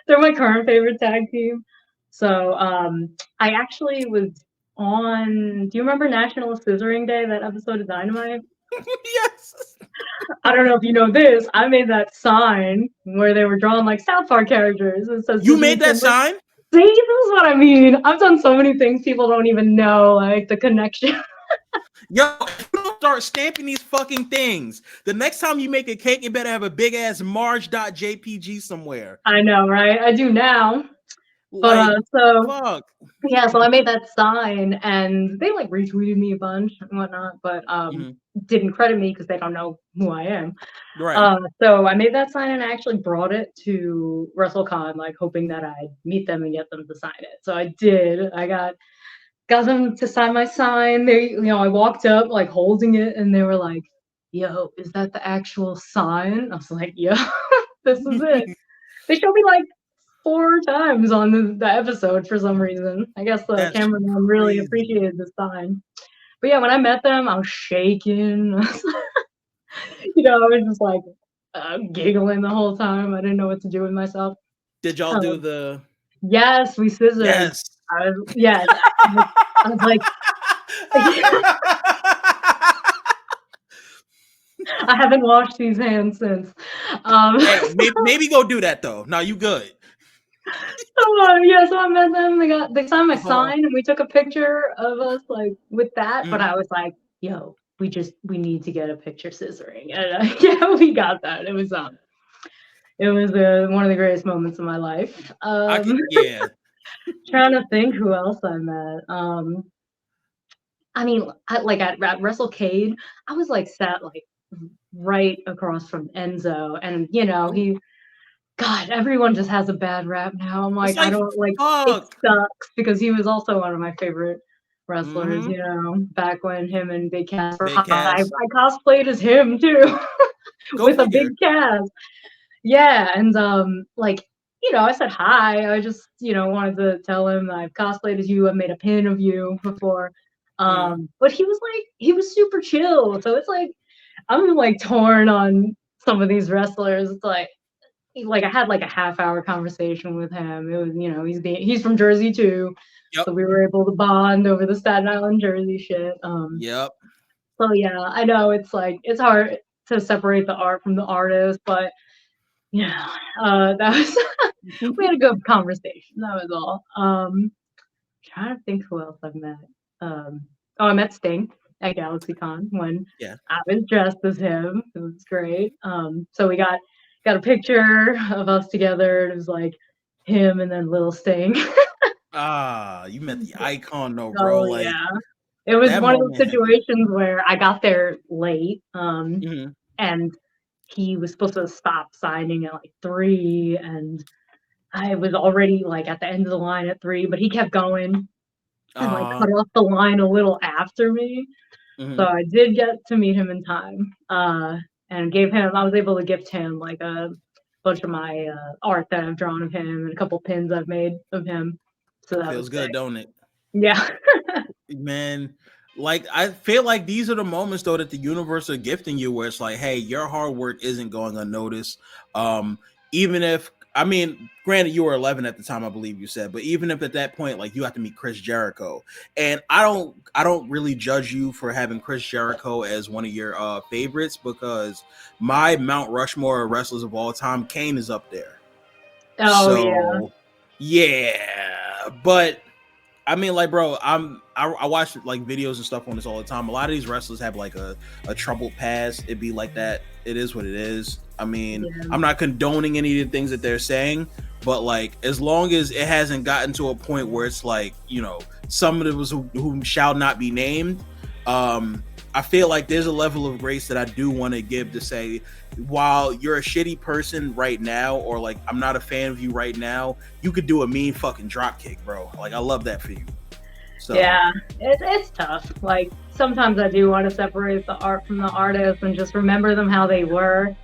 they're my current favorite tag team. So I actually was on. Do you remember National Scissoring Day? That episode of Dynamite. Yes. I don't know if you know this. I made that sign where they were drawn like South Park characters. It says You Scissoring made that Timber. sign? See, this is what I mean. I've done so many things people don't even know, like the connection. Yo, if you don't start stamping these fucking things, the next time you make a cake, you better have a big ass MARJ.JPG somewhere. I know, right? I do now. But Like, so fuck. so I made that sign and they like retweeted me a bunch and whatnot, but Mhm. didn't credit me because they don't know who I am. Right. So I made that sign and I actually brought it to WrestleCon, like hoping that I'd meet them and get them to sign it. So I did. I got them to sign my sign. I walked up like holding it, and they were like, "Yo, is that the actual sign?" I was like, "Yo, this is it." They showed me like 4 times on the episode for some reason. I guess the That's cameraman really crazy. appreciated the sign. But yeah, when I met them, I was shaking. I was just like giggling the whole time. I didn't know what to do with myself. Did y'all do Um, the yes, we scissored. yes? I was like, I haven't washed these hands since. Hey, maybe go do that though. No, you good. So I met them. They signed my Oh. sign, and we took a picture of us like with that. But Mhm. I was like, "Yo, we need to get a picture scissoring." And yeah, we got that. It was one of the greatest moments of my life. I could, yeah. Trying to think who else I met. I mean, at WrestleCade, I was like sat like right across from Enzo, and Oh, God, everyone just has a bad rap now. I'm it's like, I like don't like it fuck. sucks because he was also one of my favorite wrestlers, Hmm. back when him and Big Cass were Big hot. I Cass. cosplayed as him too Go with a big figure. Cass. Yeah, and I said hi. I just, wanted to tell him I've cosplayed as you, I've made a pin of you before. But he was super chill. So it's like I'm like torn on some of these wrestlers. It's like I had like a half-hour conversation with him. It was, he's from Jersey too. Yep. So we were able to bond over the Staten Island Jersey shit. Yep. So yeah, I know it's hard to separate the art from the artist, but yeah, that was we had a good conversation. That was all. Trying to think who else I've met. I met Sting at GalaxyCon when Yeah. I was dressed as him. It was great. So we got a picture of us together. It was like him and then little Sting. You met the icon though, bro. Oh Like yeah. It was that one of those moment had situations where I got there late, to. and he was supposed to stop signing at like 3, and I was already like at the end of the line at 3, but he kept going and like cut off the line a little after me. So I did get to meet him in time, and I was able to gift him like a bunch of my art that I've drawn of him and a couple pins I've made of him. So that Feels was good, sick. don't it? Yeah. Man, like I feel like these are the moments though that the universe are gifting you where it's like, hey, your hard work isn't going unnoticed. Even if, I mean, granted you were 11 at the time, I believe you said, but even if at that point like you have to meet Chris Jericho, and I don't really judge you for having Chris Jericho as one of your favorites, because my Mount Rushmore of wrestlers of all time, Kane is up there. Oh yeah. So yeah, but I mean, like, bro, I watch like videos and stuff on this all the time. A lot of these wrestlers have like a troubled past. It'd be like that. It is what it is. I mean, Yeah. I'm not condoning any of the things that they're saying, but like, as long as it hasn't gotten to a point where it's like, some of those who shall not be named, I feel like there's a level of grace that I do want to give to say, while you're a shitty person right now, or like I'm not a fan of you right now, you could do a mean fucking drop kick, bro. Like I love that for you. So Yeah, it's tough. Like sometimes I do want to separate the art from the artist and just remember them how they were.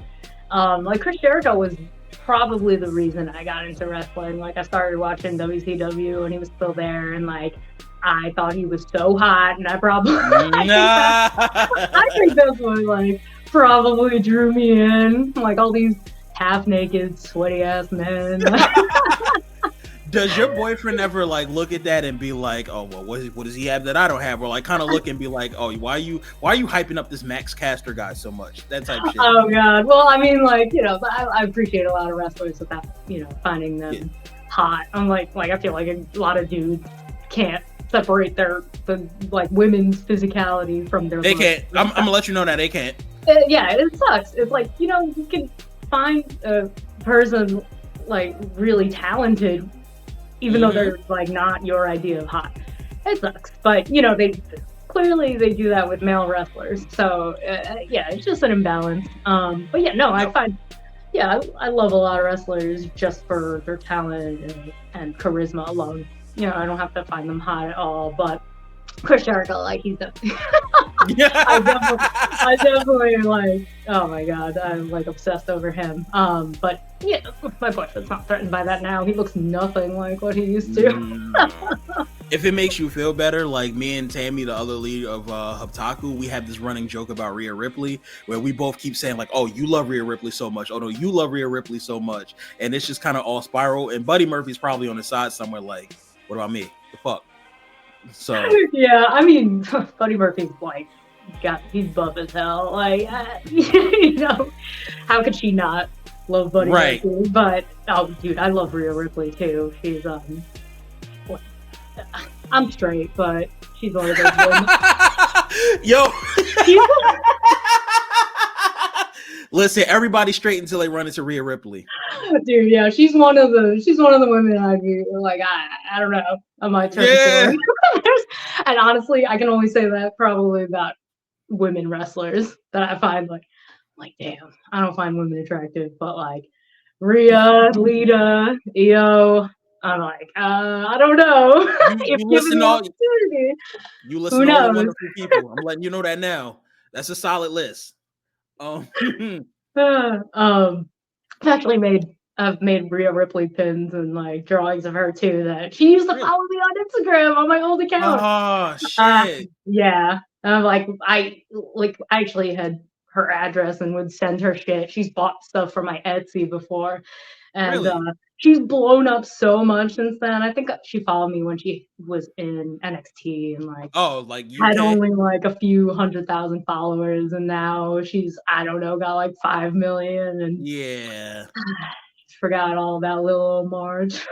Like Chris Jericho was probably the reason I got into wrestling. Like I started watching WCW and he was still there, and like I thought he was so hot, and I probably I think that's what like probably drew me in. Like all these half naked, sweaty ass men. Does your boyfriend ever like look at that and be like, oh well, what does he have that I don't have? Or like kind of look and be like, oh, why are you hyping up this Max Caster guy so much? That type of shit. Oh god. Well, I mean, like I appreciate a lot of wrestlers without finding them hot. I'm like I feel like a lot of dudes can't separate the like women's physicality from their. They can't. I'm gonna let you know that they can't. Yeah, it sucks. It's like you can find a person like really talented, even though they're like not your idea of hot. It sucks, but they clearly do that with male wrestlers. So yeah, it's just an imbalance. But yeah, no, I find I love a lot of wrestlers just for their talent and charisma alone. I don't have to find them hot at all, but Chris Jericho, like he's definitely I definitely like, oh my god, I'm like obsessed over him. But yeah, my boyfriend's not threatened by that now. He looks nothing like what he used to. If it makes you feel better, like me and Tammy, the other lead of Haptaku, we have this running joke about Rhea Ripley where we both keep saying like, oh, you love Rhea Ripley so much. Oh no, you love Rhea Ripley so much. And it's just kind of all spiral. And Buddy Murphy's probably on the side somewhere like, what about me? The fuck? So yeah, I mean, Buddy Murphy's like, he's buff as hell. Like, how could she not love Buddy Murphy? But oh, dude, I love Rhea Ripley too. She's I'm straight, but she's one of those women. Yo. Listen, everybody straight until they run into Rhea Ripley. Dude, yeah, she's one of the women I'd be like, I don't know, I might turn to her. And honestly, I can only say that probably about women wrestlers that I find like damn, I don't find women attractive, but like Rhea, Lita, Io, I'm like, I don't know. If given the opportunity, you listen to all the wonderful people. I'm letting you know that now. That's a solid list. I've actually made I've made Rhea Ripley pins and like drawings of her too. That she used to Really? follow me on Instagram on my old account. Oh shit! Yeah. Like I actually had her address and would send her shit. She's bought stuff for my Etsy before, and Really? she's blown up so much since then. I think she followed me when she was in NXT and like Oh, like had UK? only like a few 100,000 followers, and now she's I don't know got like 5 million and Yeah. forgot all about little old Marge.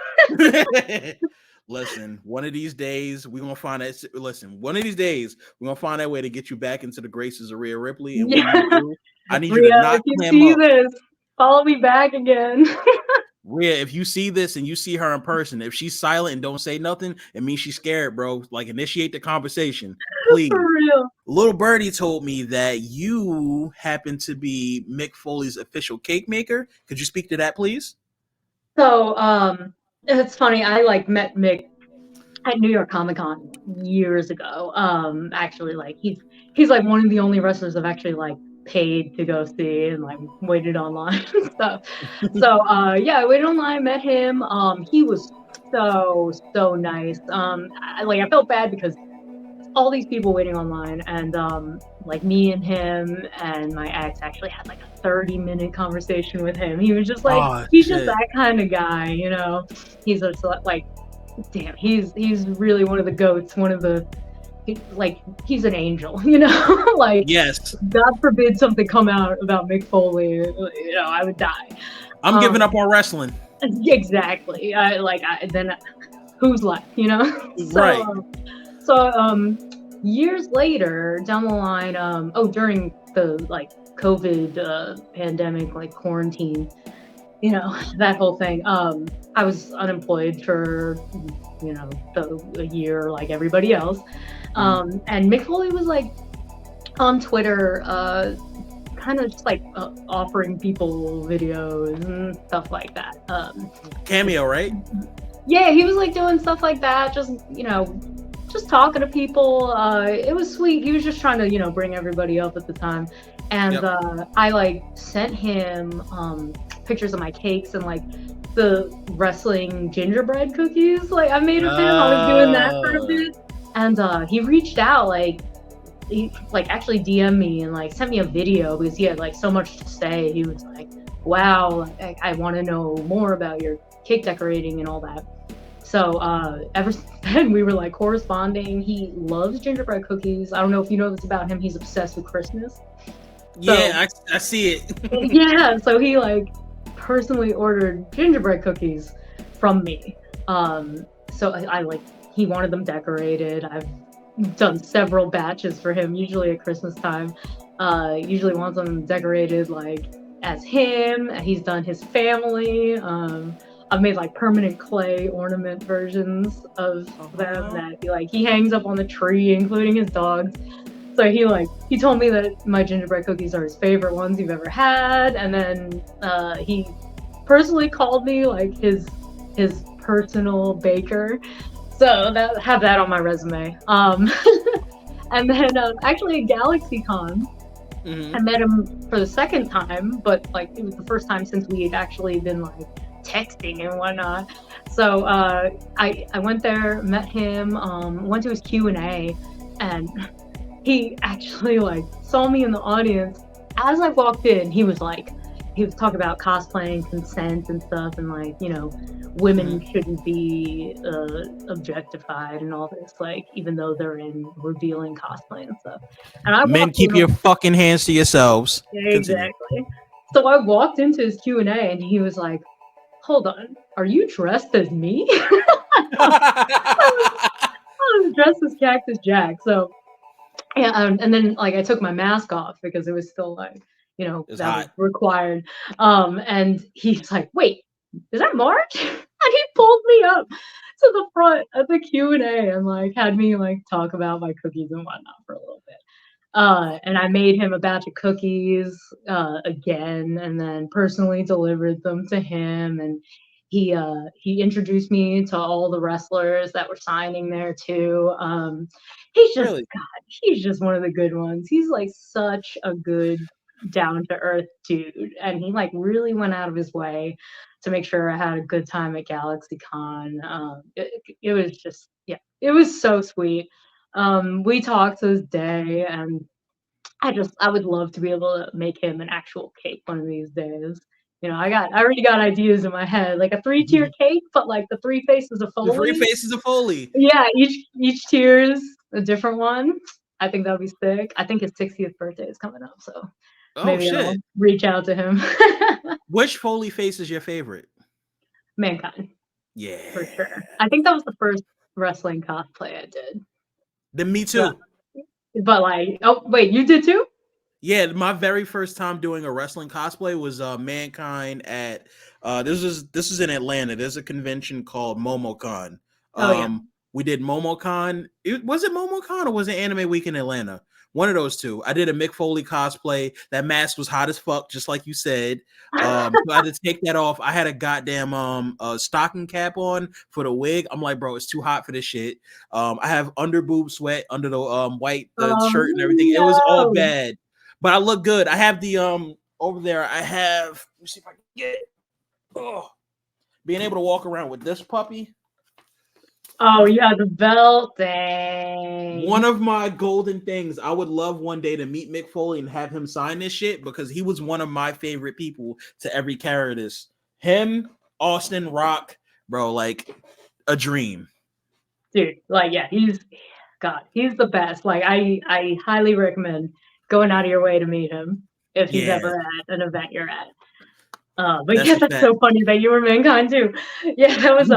Listen, one of these days we're gonna find that. Listen, one of these days we're gonna find that way to get you back into the graces of Rhea Ripley. And when Yeah, you do, I need you to Rhea, not if you clam see up. this, follow me back again. Rhea, if you see this and you see her in person, if she's silent and don't say nothing, it means she's scared, bro. Like initiate the conversation, For please. real. Little Birdie told me that you happen to be Mick Foley's official cake maker. Could you speak to that, please? So, it's funny. I like met Mick at New York Comic Con years ago. Actually, like he's like one of the only wrestlers I've actually like paid to go see and like waited online and stuff. So, yeah, I waited online, met him. He was so nice. I felt bad because all these people waiting online and like me and him and my ex actually had like a 30-minute conversation with him. He was just like Oh he's just shit. that kind of guy, you know. He's just like damn, he's really one of the goats, one of the like he's an angel, you know. Like Yes. God forbid something come out about Mick Foley, you know, I would die. I'm giving up on wrestling. Exactly. Then who's left, you know? Right. Years later down the line, during the like COVID pandemic, like quarantine, you know, that whole thing. I was unemployed for, you know, a year like everybody else. And Mick Foley was like on Twitter, kind of just like offering people videos and stuff like that. Cameo, right? Yeah, he was like doing stuff like that, just, you know, just talking to people. It was sweet. He was just trying to, you know, bring everybody up at the time. And I like sent him pictures of my cakes and like the wrestling gingerbread cookies like I made of him. I was doing that for a bit. And he reached out, like he like actually DM'd me and like sent me a video because he had like so much to say. He was like, wow, I want to know more about your cake decorating and all that. So ever since then, we were like corresponding. He loves gingerbread cookies. I don't know if you know this about him. He's obsessed with Christmas. Yeah, I see it. Yeah, so he like personally ordered gingerbread cookies from me. So I like he wanted them decorated. I've done several batches for him, usually at Christmas time. Usually wants them decorated like as him. He's done his family. I've made like permanent clay ornament versions of them that he hangs up on the tree, including his dogs. So he told me that my gingerbread cookies are his favorite ones you've ever had, and then he personally called me like his personal baker. So have that on my resume. And then actually at GalaxyCon, I met him for the second time, but like it was the first time since we had actually been like texting and whatnot. So I went there, met him, went to his Q&A, and he actually like saw me in the audience. As I walked in, he was talking about cosplaying, consent and stuff, and like, you know, women shouldn't be objectified and all this, like even though they're in revealing cosplay and stuff. And Men, keep your fucking hands to yourselves. Yeah, exactly. So I walked into his Q&A and he was like, hold on, are you dressed as me? I was dressed as Cactus Jack. So yeah, and then like I took my mask off because it was still like, you know, that was required. And he's like, wait, is that Marge? And he pulled me up to the front of the Q&A and like had me like talk about my cookies and whatnot for a little bit. And I made him a batch of cookies again, and then personally delivered them to him. And he introduced me to all the wrestlers that were signing there too. He's just he's just one of the good ones. He's like such a good down to earth dude, and he like really went out of his way to make sure I had a good time at GalaxyCon. It was just, yeah, it was so sweet. We talked to this day, and I would love to be able to make him an actual cake one of these days. I already got ideas in my head, like a 3-tier cake, but like the 3 faces of The three Foley. faces of Foley. Yeah, each tier's a different one. I think that'd be sick. I think his 60th birthday is coming up, so Oh maybe I'll shit. reach out to him. Which Foley face is your favorite? Mankind, for Yeah. sure. I think that was the first wrestling cosplay I did. Then me But, too. but like, oh wait, you did too? Yeah, my very first time doing a wrestling cosplay was Mankind at this is in Atlanta. There's a convention called MomoCon. Oh yeah. We did MomoCon. Was it MomoCon or was it Anime Week in Atlanta? One of those two. I did a Mick Foley cosplay. That mask was hot as fuck, just like you said. So I had to take that off. I had a goddamn stocking cap on for the wig. I'm like, bro, it's too hot for this shit. I have under boob sweat under the white the shirt and everything. It was all No. bad. But I look good. I have the over there. I have. Let me see if I can get it. Oh, being able to walk around with this puppy. Oh, you had the belt One thing. of my golden things. I would love one day to meet Mick Foley and have him sign this shit because he was one of my favorite people to every carry this. Him, Austin, Rock, bro, like a dream. Dude, like yeah, he's the best. Like I highly recommend going out of your way to meet him if he's Yeah, ever at an event you're at. But that's yeah, a that's fact. so funny that you were Mankind too. Yeah, that was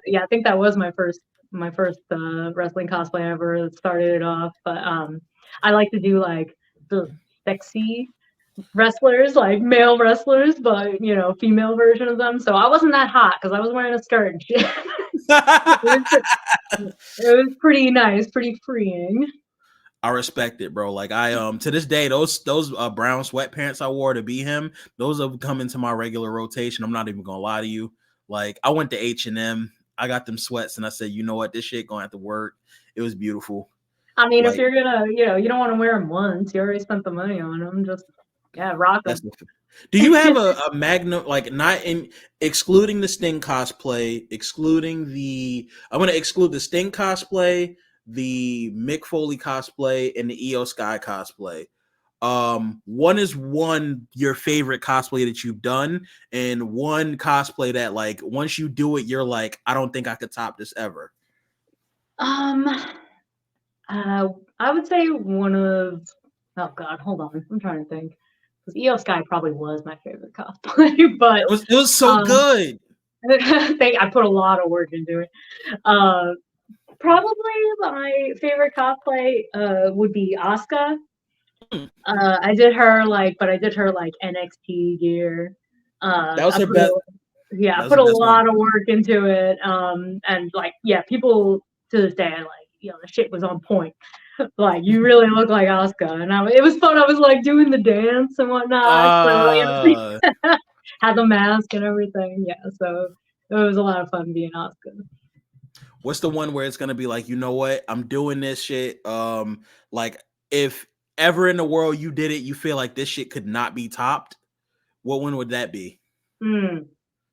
yeah, I think that was my first wrestling cosplay I ever started it off. But I like to do like the sexy wrestlers, like male wrestlers, but female version of them. So I wasn't that hot because I was wearing a skirt and shit. It was pretty nice, pretty freeing. I respect it, bro. Like I to this day, those brown sweatpants I wore to be him, those have come into my regular rotation. I'm not even gonna lie to you. Like I went to H&M, I got them sweats, and I said, you know what, this shit gonna have to work. It was beautiful. I mean, if Like you're gonna, you don't want to wear them once. You already spent the money on them. Just yeah, rock that's them. the. Do you have a Magnum like not in excluding the Sting cosplay, excluding the I'm gonna exclude the Sting cosplay, the Mick Foley cosplay, and the EO Sky cosplay. One is one your favorite cosplay that you've done, and one cosplay that like once you do it, you're like, I don't think I could top this ever. Um, I would say one of. Oh God, hold on. I'm trying to think. Because EO Sky probably was my favorite cosplay, but It was so um, good. I put a lot of work into it. Uh, Probably my favorite cosplay would be Asuka. Hmm. I did her but I did her like NXT gear. That was I her put best. yeah, That I was put the a best one. lot of work into it. And like yeah, people to this day like the shit was on point. Like you really look like Asuka, and it was fun. I was like doing the dance and whatnot. So Uh had the mask and everything. Yeah, so it was a lot of fun being Asuka. what's the one where it's gonna be like, you know what, I'm doing this shit. Like if ever in the world you did it, you feel like this shit could not be topped. What one would that be? Mm,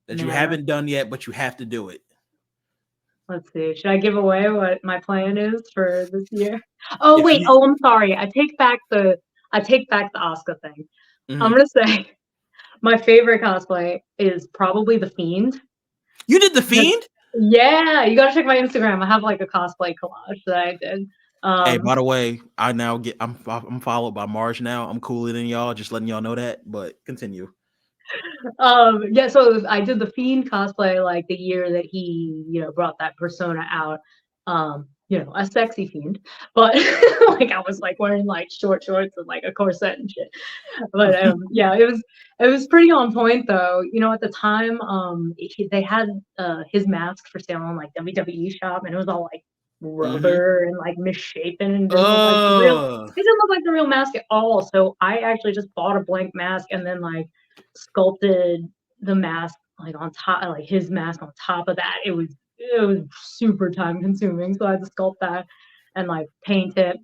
That you man, haven't done yet, but you have to do it. let's see. Should I give away what my plan is for this year? Oh If wait. you, Oh, I'm sorry. I take back the Asuka thing. I'm Mhm. gonna say my favorite cosplay is probably the Fiend. You did the Fiend. Yeah, you gotta check my Instagram. I have like a cosplay collage that I did. Hey, Um, by the way, I now get I'm followed by Marj now. I'm cooler than y'all. Just letting y'all know that. But continue. yeah, so I did the Fiend cosplay like the year that he, brought that persona out. A sexy Fiend, but like I was like wearing like short shorts and like a corset and shit. But yeah, it was pretty on point though. At the time, they had his mask for sale on like WWE shop, and it was all like Mm-hmm. rubber and like misshapen and didn't look like the real. It didn't look like the real mask at all. So I actually just bought a blank mask and then like sculpted the mask like on top, like his mask on top of that. It was super time consuming, so I had to sculpt that and like paint it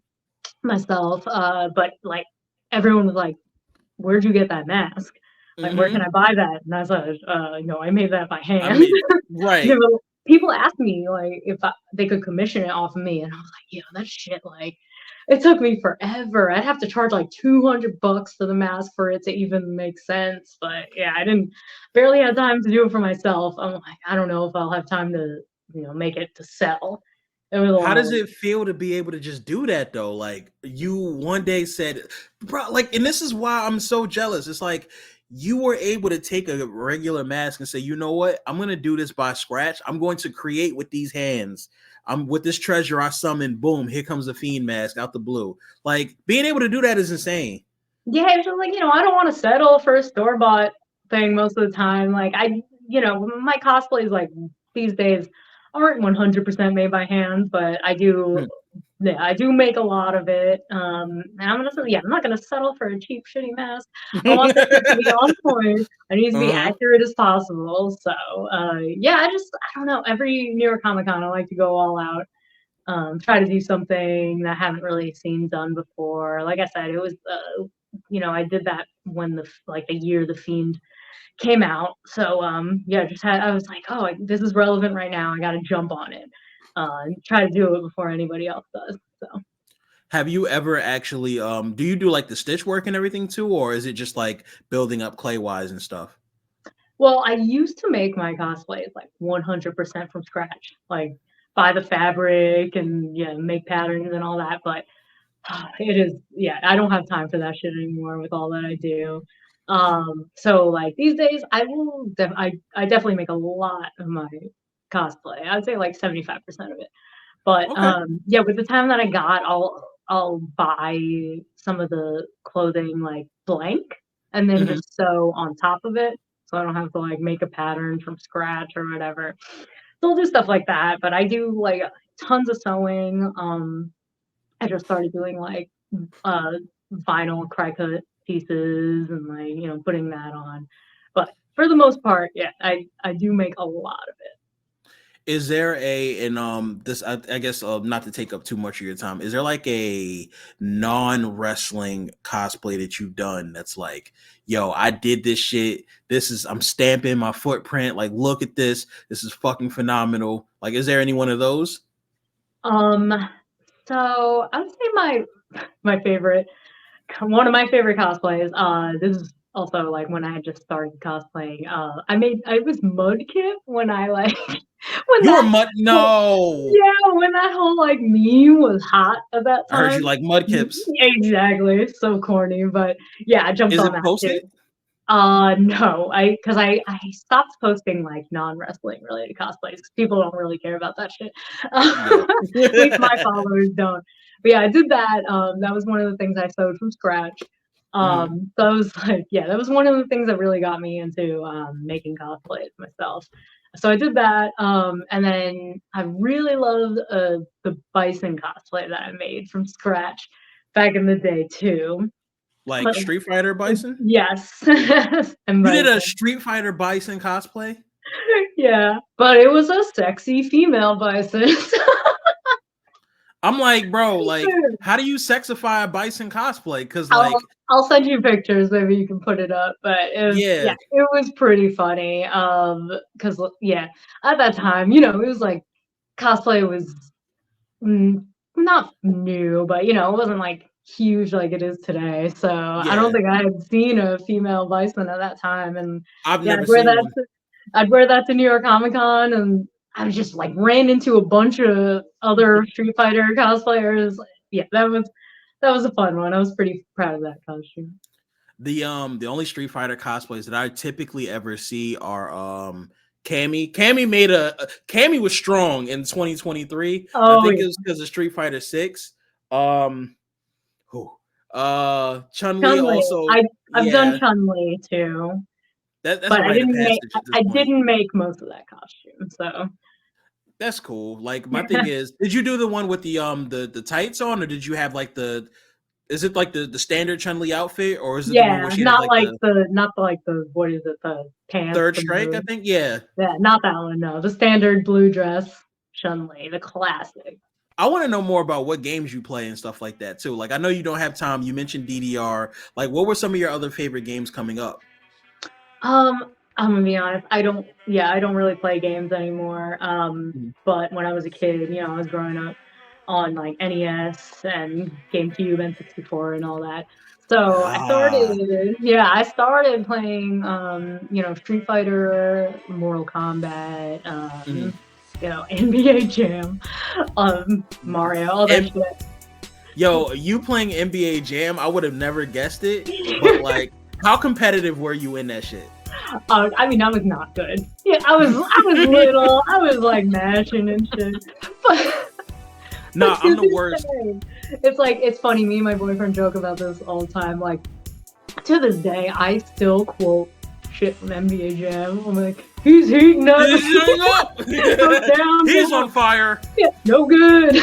myself. But like everyone was like, "Where'd you get that mask?" Like, where can I Mm-hmm. buy that? And I said, I made that by I hand. made it. You Right. know, people asked me like if they could commission it off of me, and I was like, that shit, like, it took me forever. I'd have to charge like $200 for the mask for it to even make sense. But yeah, I didn't barely had time to do it for myself. I'm like, I don't know if I'll have time to, make it to sell. It was a How lot of does work. it feel to be able to just do that though? Like you one day said, bro, like, and this is why I'm so jealous. It's like you were able to take a regular mask and say, you know what? I'm gonna do this by scratch. I'm going to create with these hands. I'm with this treasure I summoned. Boom, here comes a fiend mask out the blue. Like being able to do that is insane. Yeah, it's just like, I don't want to settle for a store bought thing most of the time. Like, my cosplays, like, these days aren't 100% made by hand, but yeah, I do make a lot of it. And I'm not gonna settle for a cheap, shitty mask. I want that shit to be on point. I need to be Uh-huh. accurate as possible. So, yeah, I don't know. Every New York Comic Con, I like to go all out. Try to do something that I haven't really seen done before. Like I said, it was, I did that when the year The Fiend came out. So, yeah, I was like, oh, this is relevant right now. I got to jump on it. And try to do it before anybody else does. So. Have you ever actually do you do like the stitch work and everything too, or is it just like building up clay wise and stuff? Well, I used to make my cosplays like 100% from scratch, like buy the fabric and yeah, make patterns and all that. But it is, yeah, I don't have time for that shit anymore with all that I do. So like these days, I definitely make a lot of my cosplay. I'd say like 75% of it. But Okay. yeah, with the time that I got, I'll buy some of the clothing like blank and then Hmm. just sew on top of it, so I don't have to like make a pattern from scratch or whatever. So I'll do stuff like that. But I do like tons of sewing. I just started doing like uh vinyl cry cut pieces and like putting that on. But for the most part, yeah, I do make a lot of it. Is there a and this I guess not to take up too much of your time, is there like a non-wrestling cosplay that you've done that's like, yo, I did this shit, this is, I'm stamping my footprint, like look at this is fucking phenomenal, like is there any one of those? Um, so I would say my favorite one of my favorite cosplays. This is also like when I had just started cosplaying. I was Mudkip when I like when You were that mud, no, yeah, when that whole like meme was hot at that I heard you time. like mudkips. Exactly, so corny, but yeah, I jumped Is on it that posted? too. No, because I stopped posting like non-wrestling related cosplays 'cause people don't really care about that shit. Yeah. At least my followers don't. But yeah, I did that. That was one of the things I sewed from scratch. Hmm. So I was like, yeah, that was one of the things that really got me into making cosplays myself. So I did that, and then I really loved the bison cosplay that I made from scratch back in the day too. Like But Street Fighter Bison? yes, and You did a bison. Street Fighter Bison cosplay? Yeah, but it was a sexy female bison. I'm like, bro, like, how do you sexify a bison cosplay? Because, I'll like, I'll send you pictures, maybe you can put it up, but yeah, yeah, it was pretty funny, because yeah, at that time, it was like cosplay was, not new, but, it wasn't, like, huge like it is today, so I don't yeah. think I had seen a female bison at that time, and, I've yeah, never seen one. I'd wear that to New York Comic Con, and I was just like ran into a bunch of other Street Fighter cosplayers. Yeah, that was a fun one. I was pretty proud of that costume. The only Street Fighter cosplays that I typically ever see are Cammy. Cammy was strong in 2023. And I Oh think yeah, it was because of Street Fighter 6. Um who Chun-Li Chun Li. also, I've done yeah. Chun Li too, That's but a rite of passage at this I point. didn't make most of that costume. So That's cool. Like my thing is, did you do the one with the tights on, or did you have like the, is it like the standard Chun-Li outfit, or is it the one yeah, where she has like the not like the what is it, the pants, third the strike? I blue. think. Yeah. Yeah, not that one. No, the standard blue dress Chun Li, the classic. I want to know more about what games you play and stuff like that too. Like I know you don't have time. You mentioned DDR. Like what were some of your other favorite games coming up? I'm gonna be honest. I don't really play games anymore. Mhm. But when I was a kid, I was growing up on like NES and GameCube and 64 and all that. So Ah. I started playing, Street Fighter, Mortal Kombat, Mhm. NBA Jam, Mario, all that And shit. yo, you playing NBA Jam, I would have never guessed it. But like, how competitive were you in that shit? I mean, I was not good. Yeah, I was little. I was like mashing and shit. But but Nah, to I'm the this worst. day, it's funny. Me and my boyfriend joke about this all the time. Like to this day, I still quote shit from NBA Jam. I'm like, he's heating up, goes down, He's on down. fire. Yeah, no good.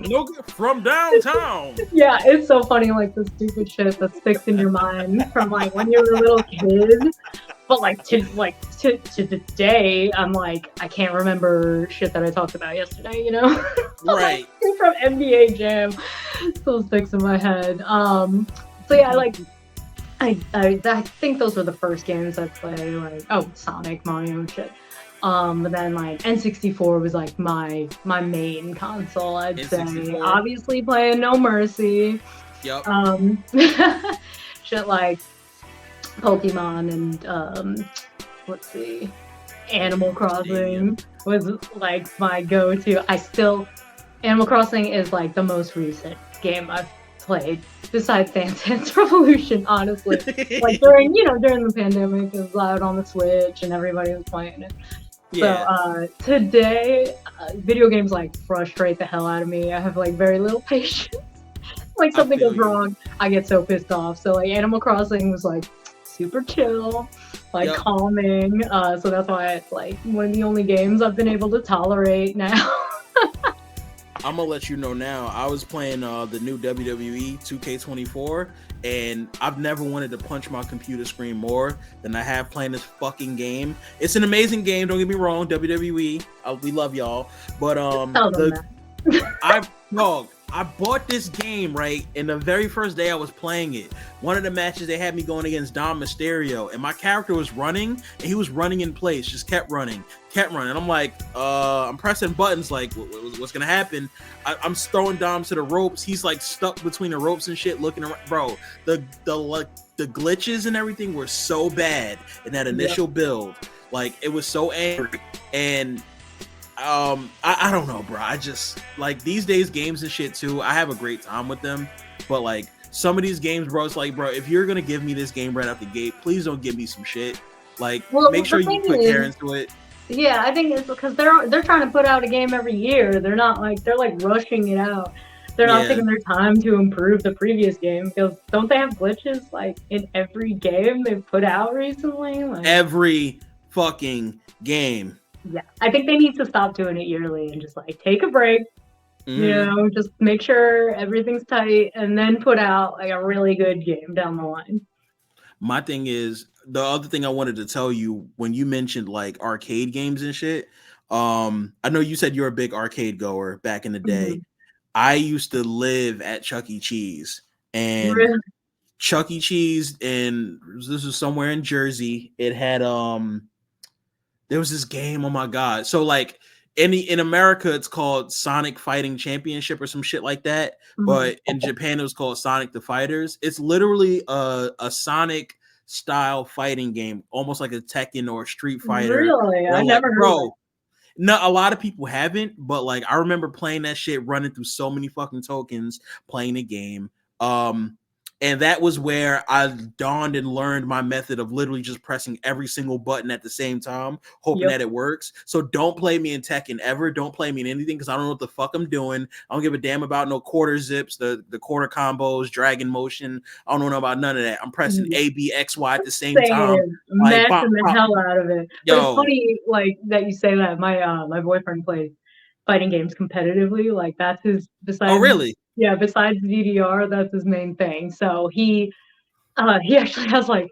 No, from downtown. Yeah, it's so funny. Like the stupid shit that sticks in your mind from like when you were a little kid. But to today, I'm like I can't remember shit that I talked about yesterday. But like Right. from NBA Jam still sticks in my head. So yeah, like I think those were the first games I played. Like Sonic, Mario, and shit. But then like N64 was like my main console. I'd say N64. obviously playing No Mercy. Yep. Um, shit like Pokemon and let's see, Animal Stadium. Crossing was like my go-to. Animal Crossing is like the most recent game I've played besides Dance Dance Revolution, honestly. Like during the pandemic, it was out on the Switch and everybody was playing it. So Yeah. today, video games like frustrate the hell out of me. I have like very little patience. Like I something goes feel you. wrong, I get so pissed off. So like Animal Crossing was like super chill, like Yep. calming. So that's why it's like one of the only games I've been able to tolerate now. I'm gonna let you know now. I was playing the new WWE 2K24, and I've never wanted to punch my computer screen more than I have playing this fucking game. It's an amazing game. Don't get me wrong, WWE. We love y'all, but Tell them the that. I dog, I bought this game right, and the very first day I was playing it, one of the matches they had me going against Dom Mysterio, and my character was running, and he was running in place, just kept running. And I'm like, I'm pressing buttons, like, what's gonna happen? I'm throwing Dom to the ropes. He's like stuck between the ropes and shit, looking around. Bro, the glitches and everything were so bad in that Yep. initial build. Like, it was so angry, and I don't know, bro. I just like these days games and shit too. I have a great time with them, but like some of these games, bro, it's like, bro, if you're gonna give me this game right out the gate, please don't give me some shit. Like, Well, make sure the you thing put care is, into it. yeah, I think it's because they're trying to put out a game every year. They're like rushing it out. They're not Yeah, taking their time to improve the previous game because don't they have glitches like in every game they've put out recently? Like, every fucking game. yeah, I think they need to stop doing it yearly and just like take a break. Mm-hmm. Just make sure everything's tight and then put out like a really good game down the line. My thing is the other thing I wanted to tell you when you mentioned like arcade games and shit. I know you said you're a big arcade goer back in the day. Mhm. I used to live at Chuck E. Cheese, and Really? Chuck E. Cheese, and this was somewhere in Jersey. It had there was this game. Oh my god! So like in America, it's called Sonic Fighting Championship or some shit like that. Mhm. But in Japan, it was called Sonic the Fighters. It's literally a Sonic style fighting game, almost like a Tekken or a Street Fighter, Really? I or like, never heard of it. bro, no, a lot of people haven't, but like I remember playing that shit, running through so many fucking tokens, playing the game. Um, and that was where I dawned and learned my method of literally just pressing every single button at the same time, hoping Yep. that it works. So don't play me in Tekken ever. Don't play me in anything because I don't know what the fuck I'm doing. I don't give a damn about no quarter zips, the quarter combos, dragon motion. I don't know about none of that. I'm pressing Yeah. A, B, X, Y at the same time. Same, Like, mashing pop, the pop. hell out of it. But it's Yo, funny, like that you say that. My boyfriend plays fighting games competitively. Like that's his oh, besides really? besides DDR, that's his main thing. So he actually has like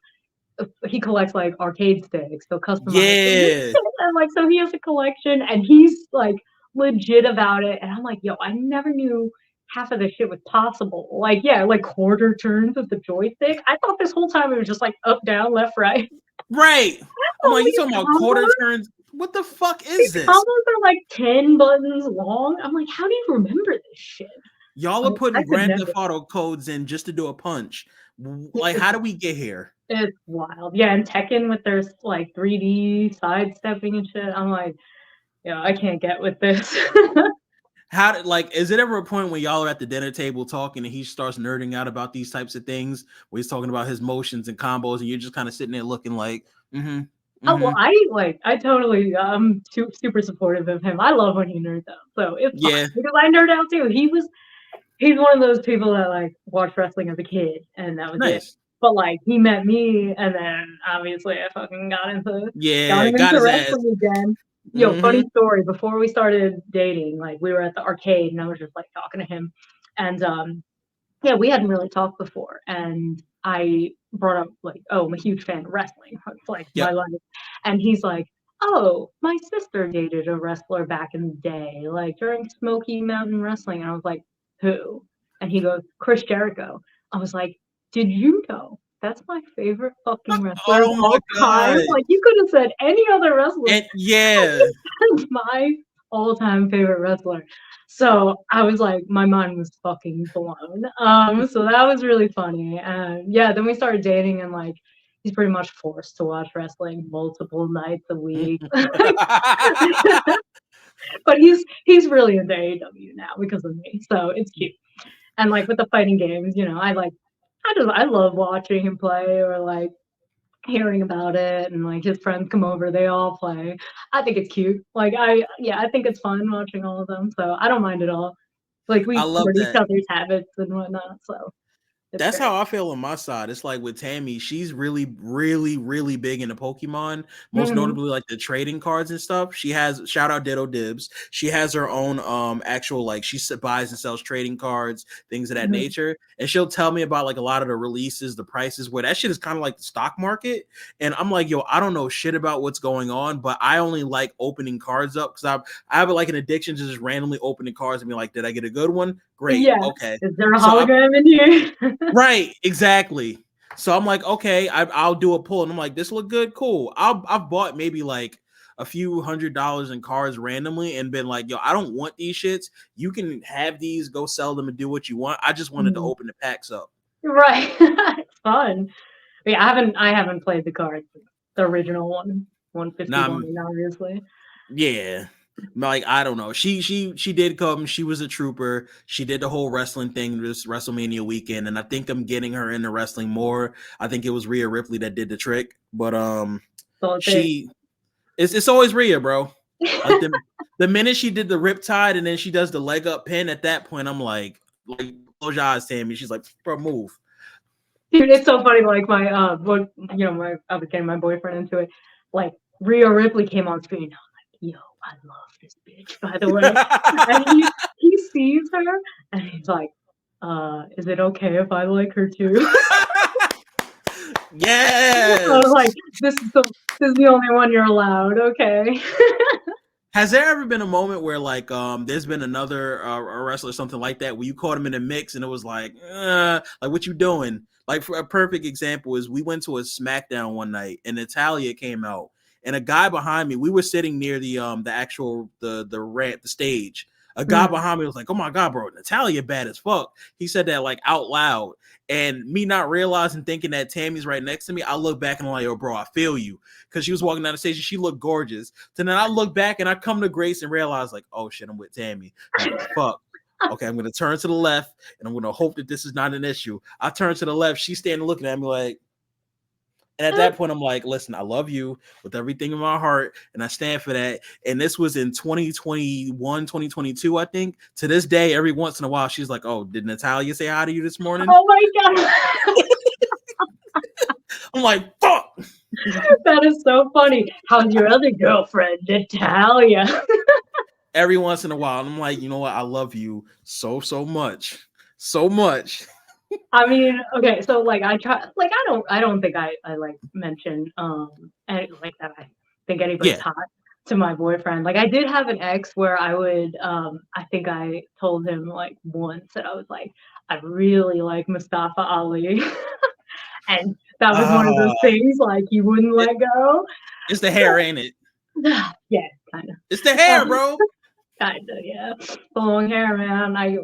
he collects like arcade sticks, so customized. Yeah. And like so he has a collection and he's like legit about it. And I'm like, yo, I never knew half of this shit was possible. Like, yeah, like quarter turns with the joystick. I thought this whole time it was just like up, down, left, right. Right. I'm All like, you these talking about quarter combos, turns? What the fuck these is this? combos are like 10 buttons long. I'm like, how do you remember this shit? Y'all are I putting could Grand never. Theft Auto codes in just to do a punch. Like, how do we get here? It's wild. Yeah, and Tekken with their like 3D sidestepping and shit. I'm like, yeah, I can't get with this. How did, like, is it ever a point when y'all are at the dinner table talking and he starts nerding out about these types of things where he's talking about his motions and combos and you're just kind of sitting there looking like, mm-hmm, Oh mm-hmm. well, I totally super supportive of him. I love when he nerds out, so it's fine Yeah, because I nerd out too. He's one of those people that like watched wrestling as a kid and that was it. nice. But like he met me and then obviously I fucking got Yeah, him got into his ass. wrestling again. Yo, Mm-hmm. funny story. Before we started dating, like we were at the arcade and I was just like talking to him. And yeah, we hadn't really talked before. And I brought up like, oh, I'm a huge fan of wrestling. It's like my Yep. life. And he's like, oh, my sister dated a wrestler back in the day, like during Smoky Mountain Wrestling. And I was like, who? And he goes, Chris Jericho. I was like, did you know? That's my favorite fucking wrestler of Oh my all time. god. Like you could have said any other wrestler. And yeah, That's my all-time favorite wrestler. So I was like, my mind was fucking blown. So that was really funny. And yeah, then we started dating and like he's pretty much forced to watch wrestling multiple nights a week. But he's really into AEW now because of me. So it's cute. And like with the fighting games, you know, I love watching him play or like hearing about it and like his friends come over, they all play. I think it's cute. Like I think it's fun watching all of them. So I don't mind at all. Like I we love support each that. other's habits and whatnot. So it's That's great. how I feel on my side. It's like with Tammy, she's really, really, really big into Pokemon, most Mm-hmm. notably like the trading cards and stuff. She has shout out Ditto Dibs. She has her own actual like buys and sells trading cards, things of that Mm-hmm. nature. And she'll tell me about like a lot of the releases, the prices, where that shit is kind of like the stock market. And I'm like, yo, I don't know shit about what's going on, but I only like opening cards up because I have like an addiction to just randomly opening cards and be like, did I get a good one? Great. Yeah. Okay. Is there a So I hologram in here? Right, exactly. So I'm like, okay, I'll do a pull, and I'm like, this look good, cool. I've bought maybe like a few $100s in cards randomly, and been like, yo, I don't want these shits. You can have these, go sell them, and do what you want. I just wanted to Mm. open the packs up. Right. It's fun. But yeah, I haven't played the cards. The original one. Now, 151, obviously. yeah, like I don't know. She did come. She was a trooper. She did the whole wrestling thing this WrestleMania weekend, and I think I'm getting her into wrestling more. I think it was Rhea Ripley that did the trick, but So it's it. she it's always Rhea, bro. Like the minute she did the riptide and then she does the leg up pin, at that point I'm like close your eyes, Tammy. She's like, bro, move. Dude, it's so funny. Like my what you know, I was getting my boyfriend into it. Like Rhea Ripley came on screen. I was like, yo, I love this bitch, by the way. And he sees her and he's like, is it okay if I like her too? I was Yes. like, this is the only one you're allowed, okay? Has there ever been a moment where like there's been another a wrestler or something like that where you caught him in a mix and it was like what you doing? Like for a perfect example is we went to a SmackDown one night and Natalia came out and a guy behind me, we were sitting near the actual the ramp, the stage. A guy Mm. behind me was like, "Oh my god, bro, Natalia bad as fuck." He said that like out loud, and me not realizing, thinking that Tammy's right next to me, I look back and I'm like, "Yo, bro, I feel you," because she was walking down the stage and she looked gorgeous. So then I look back and I come to Grace and realize like, "Oh shit, I'm with Tammy." I'm like, "Fuck." Okay, I'm gonna turn to the left and I'm gonna hope that this is not an issue. I turn to the left, she's standing looking at me like, and at that point, I'm like, listen, I love you with everything in my heart, and I stand for that. And this was in 2021, 2022, I think. To this day, every once in a while, she's like, oh, did Natalia say hi to you this morning? Oh my god. I'm like, fuck. That is so funny. How's your other girlfriend, Natalia? Every once in a while, and I'm like, you know what? I love you so, so much. So much. I mean, okay, so like I try like I don't think I like mentioned any, like that I think anybody's Yeah. hot to my boyfriend. Like I did have an ex where I would I think I told him like once that I was like, I really like Mustafa Ali. And That was one of those things like you wouldn't let go. It's the hair, ain't it? Yeah, kind of. It's the hair, bro. Kind of, yeah. The long hair, man. I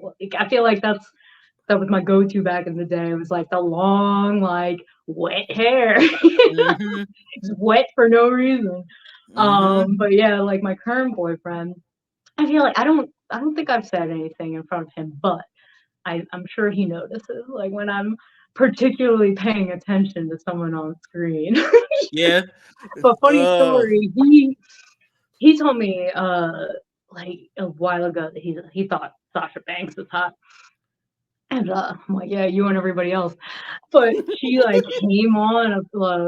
feel like that was my go-to back in the day. It was like the long, like wet hair. Mm-hmm. It's wet for no reason. Mm-hmm. But yeah, like my current boyfriend, I feel like I don't think I've said anything in front of him, but I'm sure he notices like when I'm particularly paying attention to someone on screen. Yeah. But funny story, he told me like a while ago that he thought Sasha Banks was hot. And I'm like, yeah, you and everybody else. But she like came on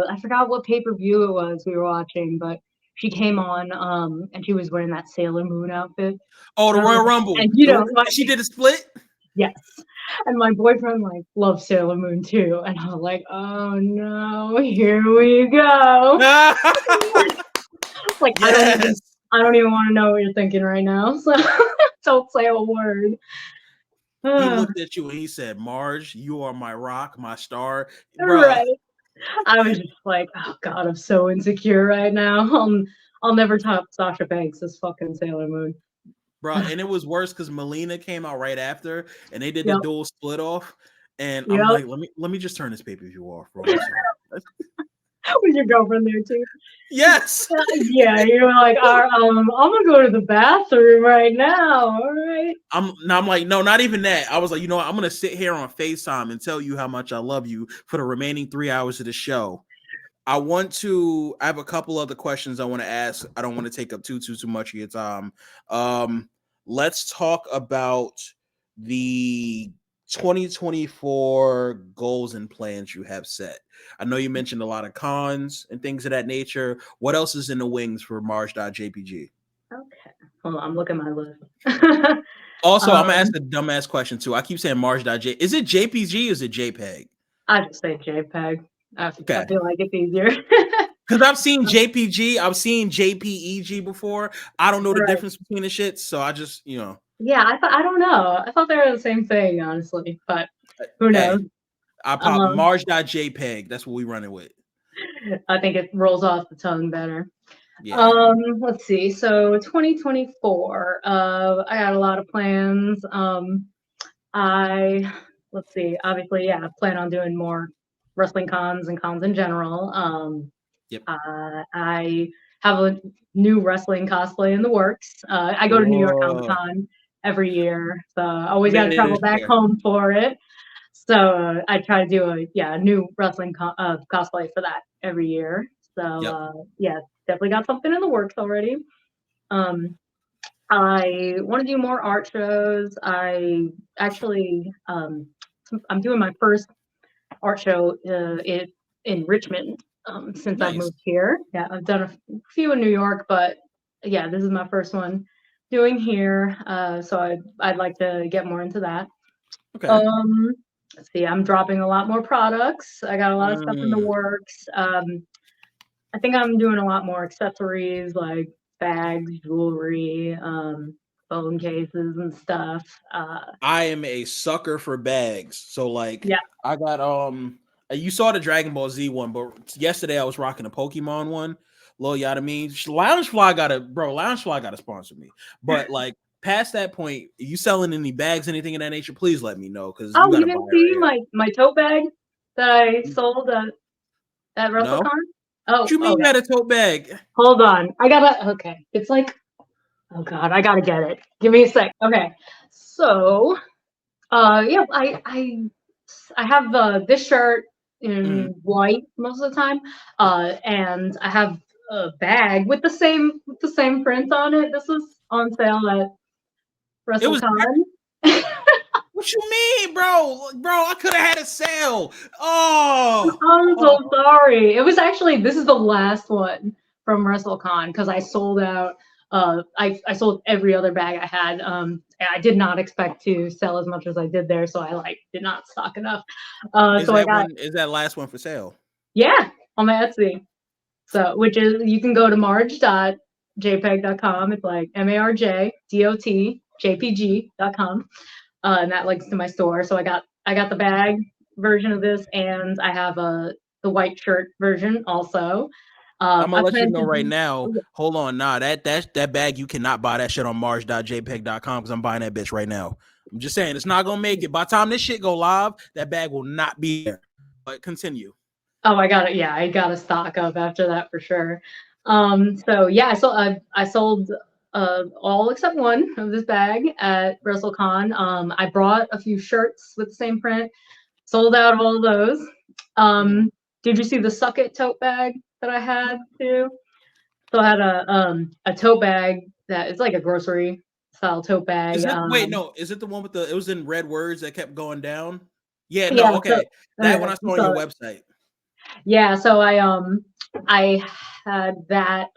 I forgot what pay-per-view it was we were watching, but she came on and she was wearing that Sailor Moon outfit. Oh, the Royal And Rumble. She did a split. yes. And my boyfriend like loves Sailor Moon too. And I was like, oh no, here we go. Like Yes. I don't even want to know what you're thinking right now. So don't say a word. He looked at you and he said, Marge, you are my rock, my star. Bruh. Right. I was just like, oh god, I'm so insecure right now. I'll never top Sasha Banks as fucking Sailor Moon. Bro, and it was worse because Melina came out right after and they did the Yep. dual split off. And I'm Yep. like, let me just turn this pay-per-view off, bro. I'm sorry. Was your girlfriend there too? Yes. Yeah, you were like, I'm gonna go to the bathroom right now. All right. I'm like, no, not even that. I was like, you know what? I'm gonna sit here on FaceTime and tell you how much I love you for the remaining 3 hours of the show. I have a couple other questions I want to ask. I don't want to take up too much of your time. Let's talk about the 2024 goals and plans you have set. I know you mentioned a lot of cons and things of that nature. What else is in the wings for MARJ.JPG? Okay. Hold on, I'm looking at my list. Also, I'm gonna ask a dumbass question too. I keep saying MARJ.J. Is it JPG or is it JPEG? I just say JPEG. I Okay. feel like it's easier. Because I've seen JPG, I've seen JPEG before. I don't know the difference between the shits, so I just, Yeah, I don't know. I thought they were the same thing, honestly, but who knows? Hey, I pop MARJ.JPEG. That's what we running with. I think it rolls off the tongue better. Yeah. Let's see. So 2024. I got a lot of plans. Let's see. Obviously, yeah, I plan on doing more wrestling cons and cons in general. Yep. I have a new wrestling cosplay in the works. I go to New York Comic Con every year, so I always got to travel back home for it. So I try to do a new wrestling cosplay for that every year. So yeah, definitely got something in the works already. I want to do more art shows. I actually I'm doing my first art show in Richmond since I've moved here. Yeah, I've done a few in New York, but yeah, this is my first one doing here. So I'd like to get more into that. Okay. Let's see, I'm dropping a lot more products. I got a lot of stuff in the works. I think I'm doing a lot more accessories like bags, jewelry, phone cases and stuff. I am a sucker for bags. So like Yeah. I got you saw the Dragon Ball Z one, but yesterday I was rocking a Pokemon one. Lil Yada mean Loungefly gotta sponsor me. But like past that point, you selling any bags, anything of that nature, please let me know because you You gotta buy didn't it see right my tote bag that I sold at No? WrestleCon? What you mean Okay. got a tote bag? Hold on. Okay. It's like, oh God, I gotta get it. Give me a sec. Okay. So, yeah, I have this shirt in white most of the time, and I have a bag with the same print on it. This was on sale at It was WrestleCon. what you mean, bro? Bro, I could have had a sale. Oh, I'm so sorry. This is the last one from WrestleCon because I sold out. I sold every other bag I had. I did not expect to sell as much as I did there, so I did not stock enough. is that last one for sale? Yeah, on my Etsy. So which is you can go to marj.jpeg.com. It's like MARJ.JPG.com. And that links to my store. So I got the bag version of this, and I have a the white shirt version also. I'm I gonna let you plan know to right do. now. Hold on, nah, that bag you cannot buy that shit on MARJ.JPG.com because I'm buying that bitch right now. I'm just saying it's not gonna make it. By the time this shit go live, that bag will not be there. But continue. Oh, I got it. Yeah, I got to stock up after that for sure. So yeah, I sold all except one of this bag at WrestleCon. I brought a few shirts with the same print, sold out of all those. Did you see the Suck It tote bag that I had too? So I had a tote bag that it's like a grocery style tote bag. Is it wait, no, is it the one with it was in red words that kept going down? Yeah, Yeah, no, so okay. That one I saw on your so website. yeah, so I had that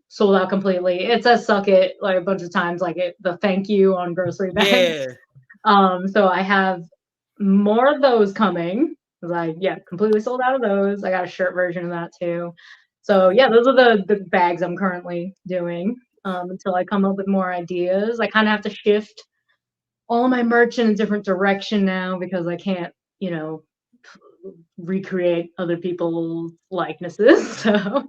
sold out completely. It says suck it like a bunch of times, like the thank you on grocery bags. Yeah. So I have more of those coming because I completely sold out of those. I got a shirt version of that too. So Okay. yeah, those are the bags I'm currently doing until I come up with more ideas. I kind of have to shift all my merch in a different direction now because I can't, you know, recreate other people's likenesses. So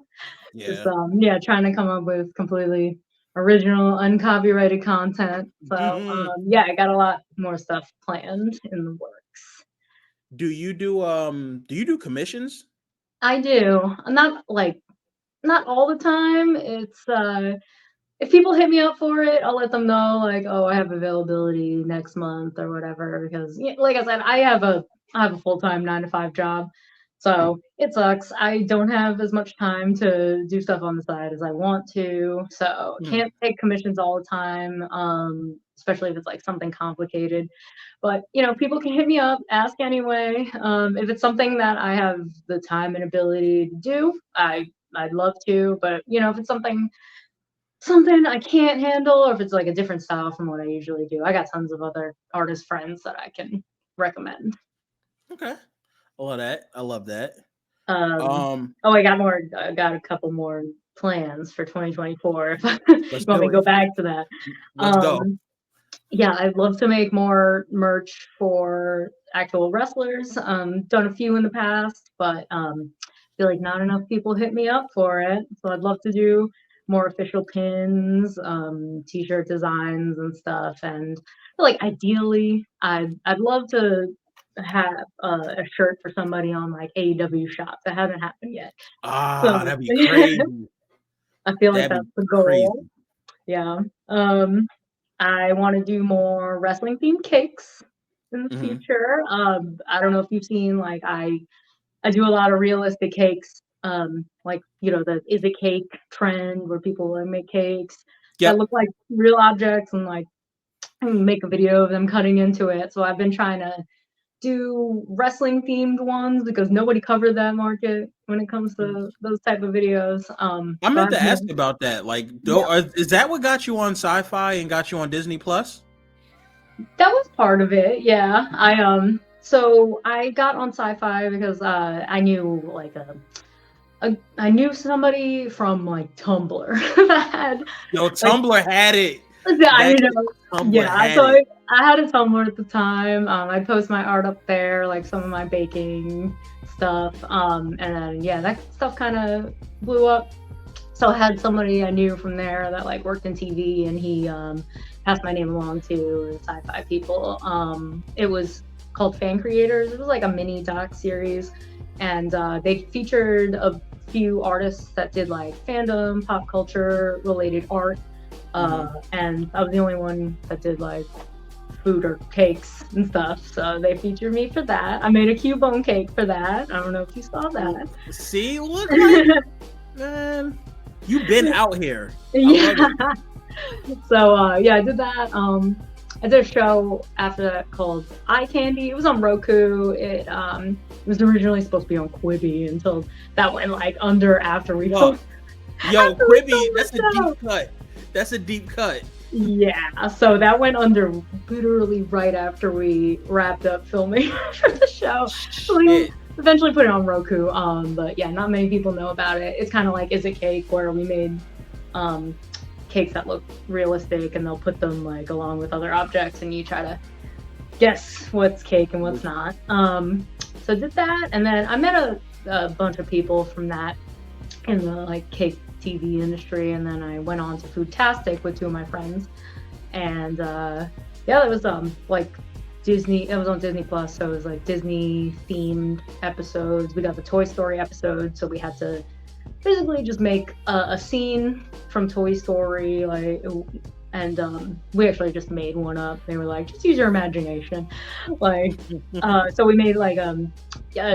just Yeah. trying to come up with completely original, uncopyrighted content. So I got a lot more stuff planned in the works. Do you do commissions? I do. Not all the time. It's if people hit me up for it, I'll let them know like, oh, I have availability next month or whatever. Because like I said, I have a full-time 9 to 5 job, so it sucks. I don't have as much time to do stuff on the side as I want to, so can't take commissions all the time. Especially if it's like something complicated. But people can hit me up, ask anyway. If it's something that I have the time and ability to do, I'd love to. But if it's something I can't handle, or if it's like a different style from what I usually do, I got tons of other artist friends that I can recommend. Okay. I love that. I love that. Um, Um, oh, I got a couple more plans for 2024. If let's you want me do to go it. back to that. Let's go. Um, yeah, I'd love to make more merch for actual wrestlers. Done a few in the past, but feel like not enough people hit me up for it. So I'd love to do more official pins, t-shirt designs and stuff. And like ideally, I'd love to have a shirt for somebody on like AEW shop. That hasn't happened yet. So Ah, that'd be crazy. I feel like That'd that's be the goal. crazy. Yeah. I want to do more wrestling themed cakes in the Mm-hmm. future. I don't know if you've seen like I do a lot of realistic cakes. Like the is it cake trend where people make cakes that Yep. look like real objects and like make a video of them cutting into it. So I've been trying to do wrestling themed ones because nobody covered that market when it comes to those type of videos. I So meant I've to ask been about that. Like, yeah. is that what got you on Sci-Fi and got you on Disney Plus? That was part of it, yeah. So I got on Sci-Fi because I knew like I knew somebody from like Tumblr that had Yo, like Tumblr had it. I That know Tumblr yeah. had So it. I had a Tumblr at the time. I post my art up there, like some of my baking stuff. And then that stuff kind of blew up. So I had somebody I knew from there that like worked in TV, and he passed my name along to Sci-Fi people. It was called Fan Creators. It was like a mini doc series, and they featured a few artists that did like fandom, pop culture related art. And I was the only one that did like food or cakes and stuff. So they featured me for that. I made a Cubone cake for that. I don't know if you saw that. See, look like man, you've been out here. I love it. So I did that. I did a show after that called Eye Candy. It was on Roku. It was originally supposed to be on Quibi until that went like under after we Yo, after we Quibi, filmed that's the a show. deep cut. That's a deep cut. Yeah, so that went under literally right after we wrapped up filming for the show. So we Shit. eventually put it on Roku. But yeah, not many people know about it. It's kind of like Is It Cake, where we made cakes that look realistic, and they'll put them like along with other objects, and you try to guess what's cake and what's not. So I did that, and then I met a bunch of people from that in the like cake TV industry, and then I went on to Foodtastic with two of my friends, and yeah, it was like Disney. It was on Disney Plus, so it was like Disney themed episodes. We got the Toy Story episode, so we had to basically just make a scene from Toy Story, like, and we actually just made one up. They were like, just use your imagination, like, so we made like a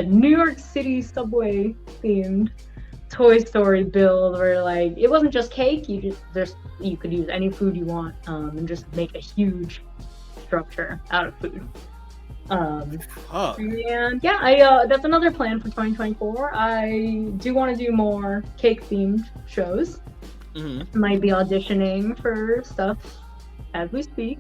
New York City subway themed Toy Story build where like it wasn't just cake. You could use any food you want, and just make a huge structure out of food. And yeah, I that's another plan for 2024. I do want to do more cake themed shows. Might be auditioning for stuff as we speak.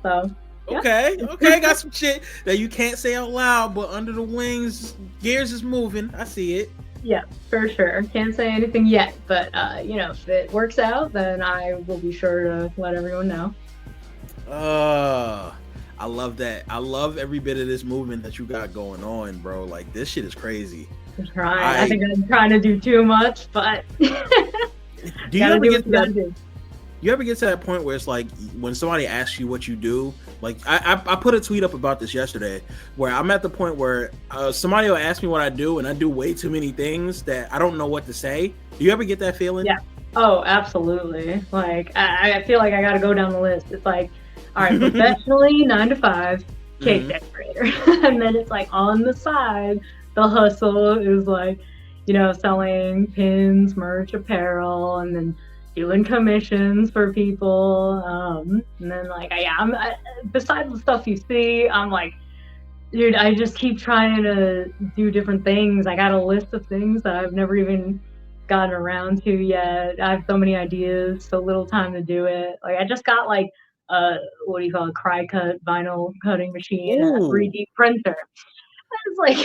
So yeah. Okay, got some shit that you can't say out loud, but under the wings, gears is moving. I see it. Yeah, for sure. Can't say anything yet, but you know, if it works out, then I will be sure to let everyone know. I love that. I love every bit of this movement that you got going on, bro. Like, this shit is crazy. I'm trying. I think I'm trying to do too much, but do you ever get to that? You ever get to that point where it's like when somebody asks you what you do? Like I put a tweet up about this yesterday, where I'm at the point where somebody will ask me what I do, and I do way too many things that I don't know what to say. Do you ever get that feeling? Yeah. Oh, absolutely. Like I feel like I got to go down the list. It's like, all right, professionally 9 to 5, cake decorator, and then it's like on the side, the hustle is like, you know, selling pins, merch, apparel, and then doing commissions for people, and then like I'm besides the stuff you see, I'm like, dude, I just keep trying to do different things. I got a list of things that I've never even gotten around to yet. I have so many ideas, so little time to do it. Like I just got like what do you call it, cry cut vinyl cutting machine and a 3D printer. It's like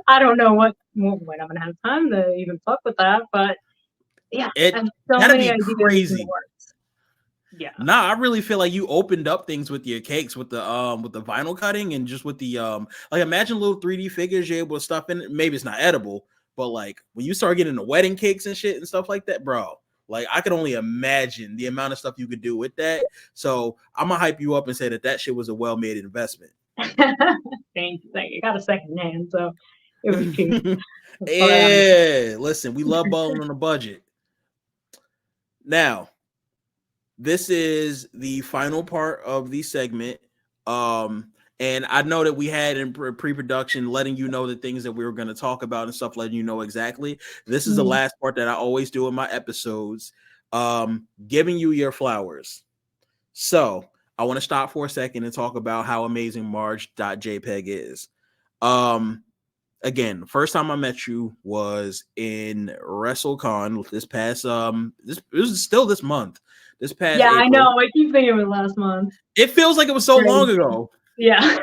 I don't know when I'm gonna have time to even fuck with that, but yeah, I have so many ideas in the works. Yeah. Nah, I really feel like you opened up things with your cakes, with the vinyl cutting, and just with the like, imagine little 3D figures you're able to stuff in it. Maybe it's not edible, but like when you start getting the wedding cakes and shit and stuff like that, bro, like I could only imagine the amount of stuff you could do with that. So I'm gonna hype you up and say that shit was a well-made investment. Thank you. You got a second hand, so it was cheap. Yeah, listen, we love balling on a budget. Now, this is the final part of the segment. And I know that we had in pre-production letting you know the things that we were going to talk about and stuff, letting you know exactly. This is the last part that I always do in my episodes, giving you your flowers. So I want to stop for a second and talk about how amazing MARJ.JPG is. Again, the first time I met you was in WrestleCon this past it was still this month. This past April. I know. I keep thinking it was last month. It feels like it was so long ago. Yeah.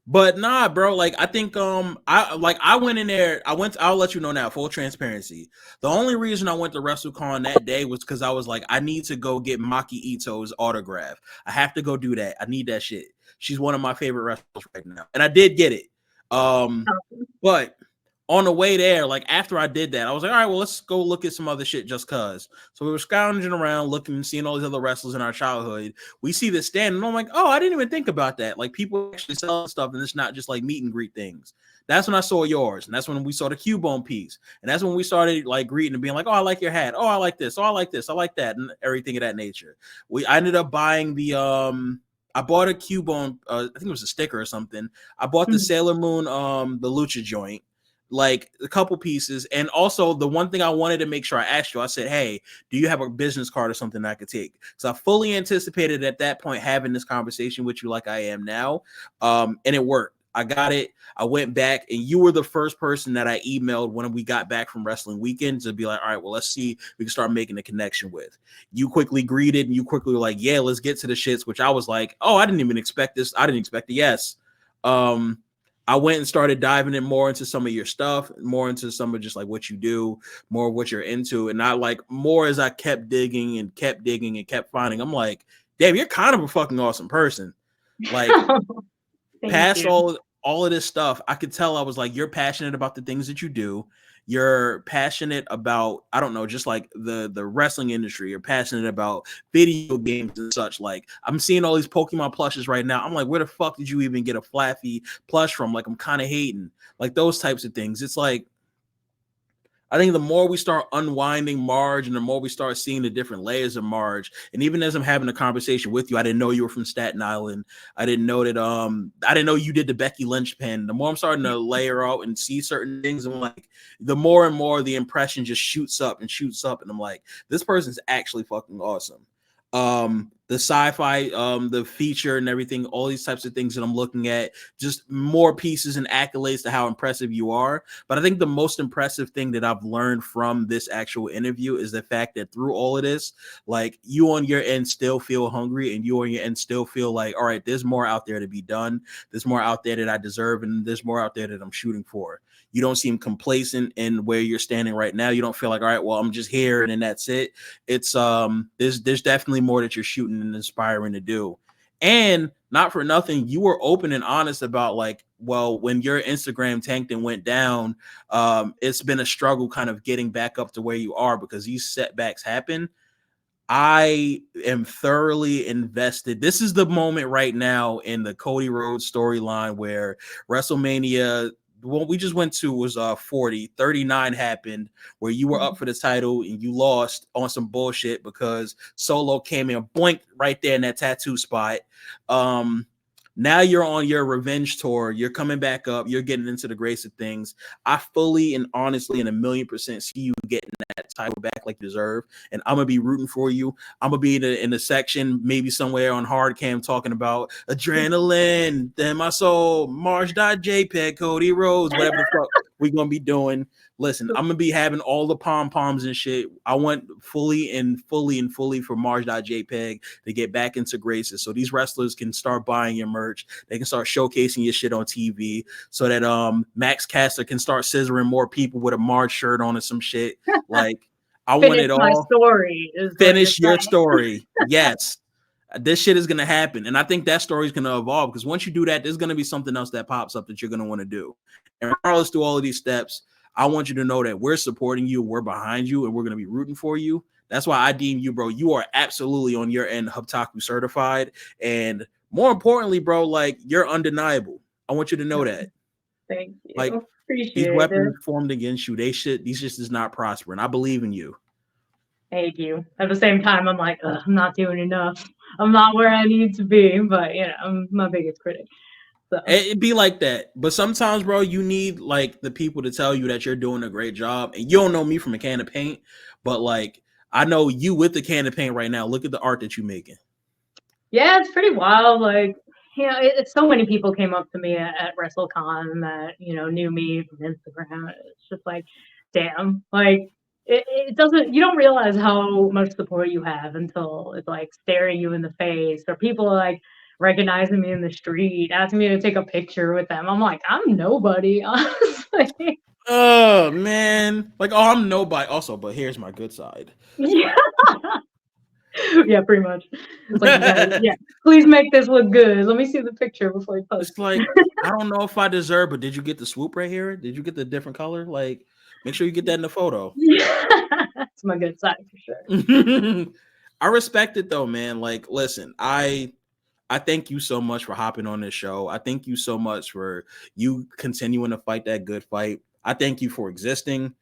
But nah, bro, like I think I went in there. I'll let you know now, full transparency. The only reason I went to WrestleCon that day was because I was like, I need to go get Maki Ito's autograph. I have to go do that. I need that shit. She's one of my favorite wrestlers right now. And I did get it. But on the way there, like after I did that, I was like, all right, well, let's go look at some other shit just cause. So we were scrounging around, looking and seeing all these other wrestlers in our childhood. We see this stand, and I'm like, oh, I didn't even think about that. Like people actually sell stuff, and it's not just like meet and greet things. That's when I saw yours, and that's when we saw the Cubone piece, and that's when we started like greeting and being like, oh, I like your hat. Oh, I like this. Oh, I like this. I like that, and everything of that nature. I ended up buying the I bought a Cubone, I think it was a sticker or something. I bought the Sailor Moon, the Lucha joint, like a couple pieces. And also the one thing I wanted to make sure I asked you, I said, hey, do you have a business card or something I could take? So I fully anticipated at that point having this conversation with you like I am now. And it worked. I got it. I went back, and you were the first person that I emailed when we got back from Wrestling Weekend to be like, all right, well, let's see if we can start making a connection with. You quickly greeted, and you quickly were like, yeah, let's get to the shits, which I was like, oh, I didn't even expect this. I didn't expect a yes. I went and started diving in more into some of your stuff, more into some of just like what you do, more of what you're into. And I like more as I kept digging and kept finding, I'm like, damn, you're kind of a fucking awesome person. Like past all all of this stuff, I could tell I was like, you're passionate about the things that you do. You're passionate about, I don't know, just like the wrestling industry. You're passionate about video games and such. Like, I'm seeing all these Pokemon plushes right now. I'm like, where the fuck did you even get a Flaffy plush from? Like, I'm kind of hating. Like, those types of things. It's like, I think the more we start unwinding Marj and the more we start seeing the different layers of Marj, and even as I'm having a conversation with you, I didn't know you were from Staten Island. I didn't know that I didn't know you did the Becky Lynch pen. The more I'm starting to layer out and see certain things, I'm like, the more and more the impression just shoots up, and I'm like, this person's actually fucking awesome. The sci-fi, the feature and everything, all these types of things that I'm looking at, just more pieces and accolades to how impressive you are. But I think the most impressive thing that I've learned from this actual interview is the fact that through all of this, like, you on your end still feel hungry, and you on your end still feel like, all right, there's more out there to be done. There's more out there that I deserve, and there's more out there that I'm shooting for. You don't seem complacent in where you're standing right now. You don't feel like, all right, well, I'm just here and then that's it. It's there's definitely more that you're shooting and inspiring to do. And not for nothing, you were open and honest about, like, well, when your Instagram tanked and went down, it's been a struggle kind of getting back up to where you are because these setbacks happen. I am thoroughly invested. This is the moment right now in the Cody Rhodes storyline where WrestleMania, what we just went to, was 40. 39 happened where you were up for the title and you lost on some bullshit because Solo came in, blinked right there in that tattoo spot. Now you're on your revenge tour. You're coming back up. You're getting into the grace of things. I fully and honestly and 1,000,000% see you getting that title back like you deserve. And I'm going to be rooting for you. I'm going to be in the section, maybe somewhere on hard cam, talking about adrenaline, then my soul, MARJ.JPG, Cody Rhodes, whatever the fuck we're going to be doing. Listen, I'm going to be having all the pom-poms and shit. I want fully for MARJ.JPG to get back into graces so these wrestlers can start buying your merch. They can start showcasing your shit on TV so that Max Caster can start scissoring more people with a Marj shirt on or some shit. Like, I want it all. My story is finish your story. Yes. This shit is going to happen. And I think that story is going to evolve because once you do that, there's going to be something else that pops up that you're going to want to do. And regardless through all of these steps, I want you to know that we're supporting you, we're behind you, and we're going to be rooting for you. That's why I deem you, bro. You are absolutely on your end Hubtaku certified. And more importantly, bro, like, you're undeniable. I want you to know that. Thank you. Like, appreciate these weapons it. formed against you, these just does not prosper. And I believe in you. Thank you. At the same time, I'm like, I'm not doing enough. I'm not where I need to be, but I'm my biggest critic. So it'd be like that. But sometimes, bro, you need, like, the people to tell you that you're doing a great job. And you don't know me from a can of paint, but, like, I know you with the can of paint right now. Look at the art that you're making. Yeah, it's pretty wild. Like, it's so many people came up to me at WrestleCon that, knew me from Instagram. It's just like, damn, like, it doesn't, you don't realize how much support you have until it's like staring you in the face, or people like recognizing me in the street, asking me to take a picture with them. I'm like, I'm nobody, honestly. Oh, man. Like, oh, I'm nobody. Also, but here's my good side. Yeah. Yeah, pretty much. It's like, yeah, please make this look good. Let me see the picture before you post. It's like, I don't know if I deserve, but did you get the swoop right here? Did you get the different color? Like, make sure you get that in the photo. Yeah, that's my good side for sure. I respect it though, man. Like, listen, I thank you so much for hopping on this show. I thank you so much for you continuing to fight that good fight. I thank you for existing.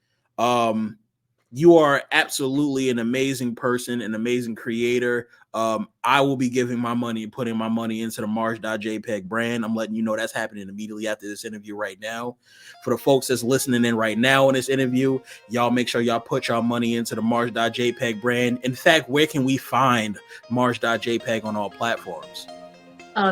You are absolutely an amazing person, an amazing creator. I will be giving my money, putting my money into the MARJ.JPG brand. I'm letting you know that's happening immediately after this interview right now. For the folks that's listening in right now in this interview, y'all make sure y'all put y'all money into the MARJ.JPG brand. In fact, where can we find MARJ.JPG on all platforms?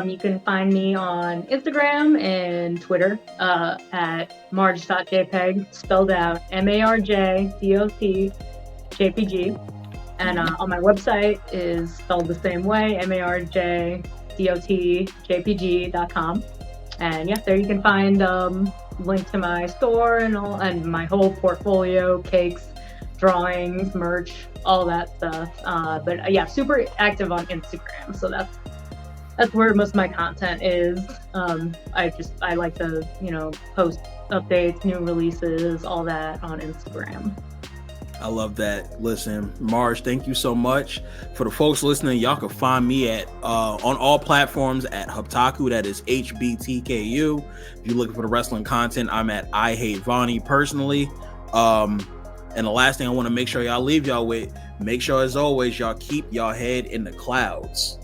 You can find me on Instagram and Twitter at MARJ.JPG, spelled out MARJ.JPG. And on my website is spelled the same way, MARJ.JPG.com. And yeah, there you can find link to my store and my whole portfolio, cakes, drawings, merch, all that stuff. But yeah, super active on Instagram. So that's that's where most of my content is. I like to, post updates, new releases, all that on Instagram. I love that. Listen, Marj, thank you so much. For the folks listening, y'all can find me at on all platforms at Hubtaku. That is HBTKU. If you're looking for the wrestling content, I'm at I Hate Vonnie personally. And the last thing I want to make sure y'all leave y'all with, make sure as always y'all keep y'all head in the clouds.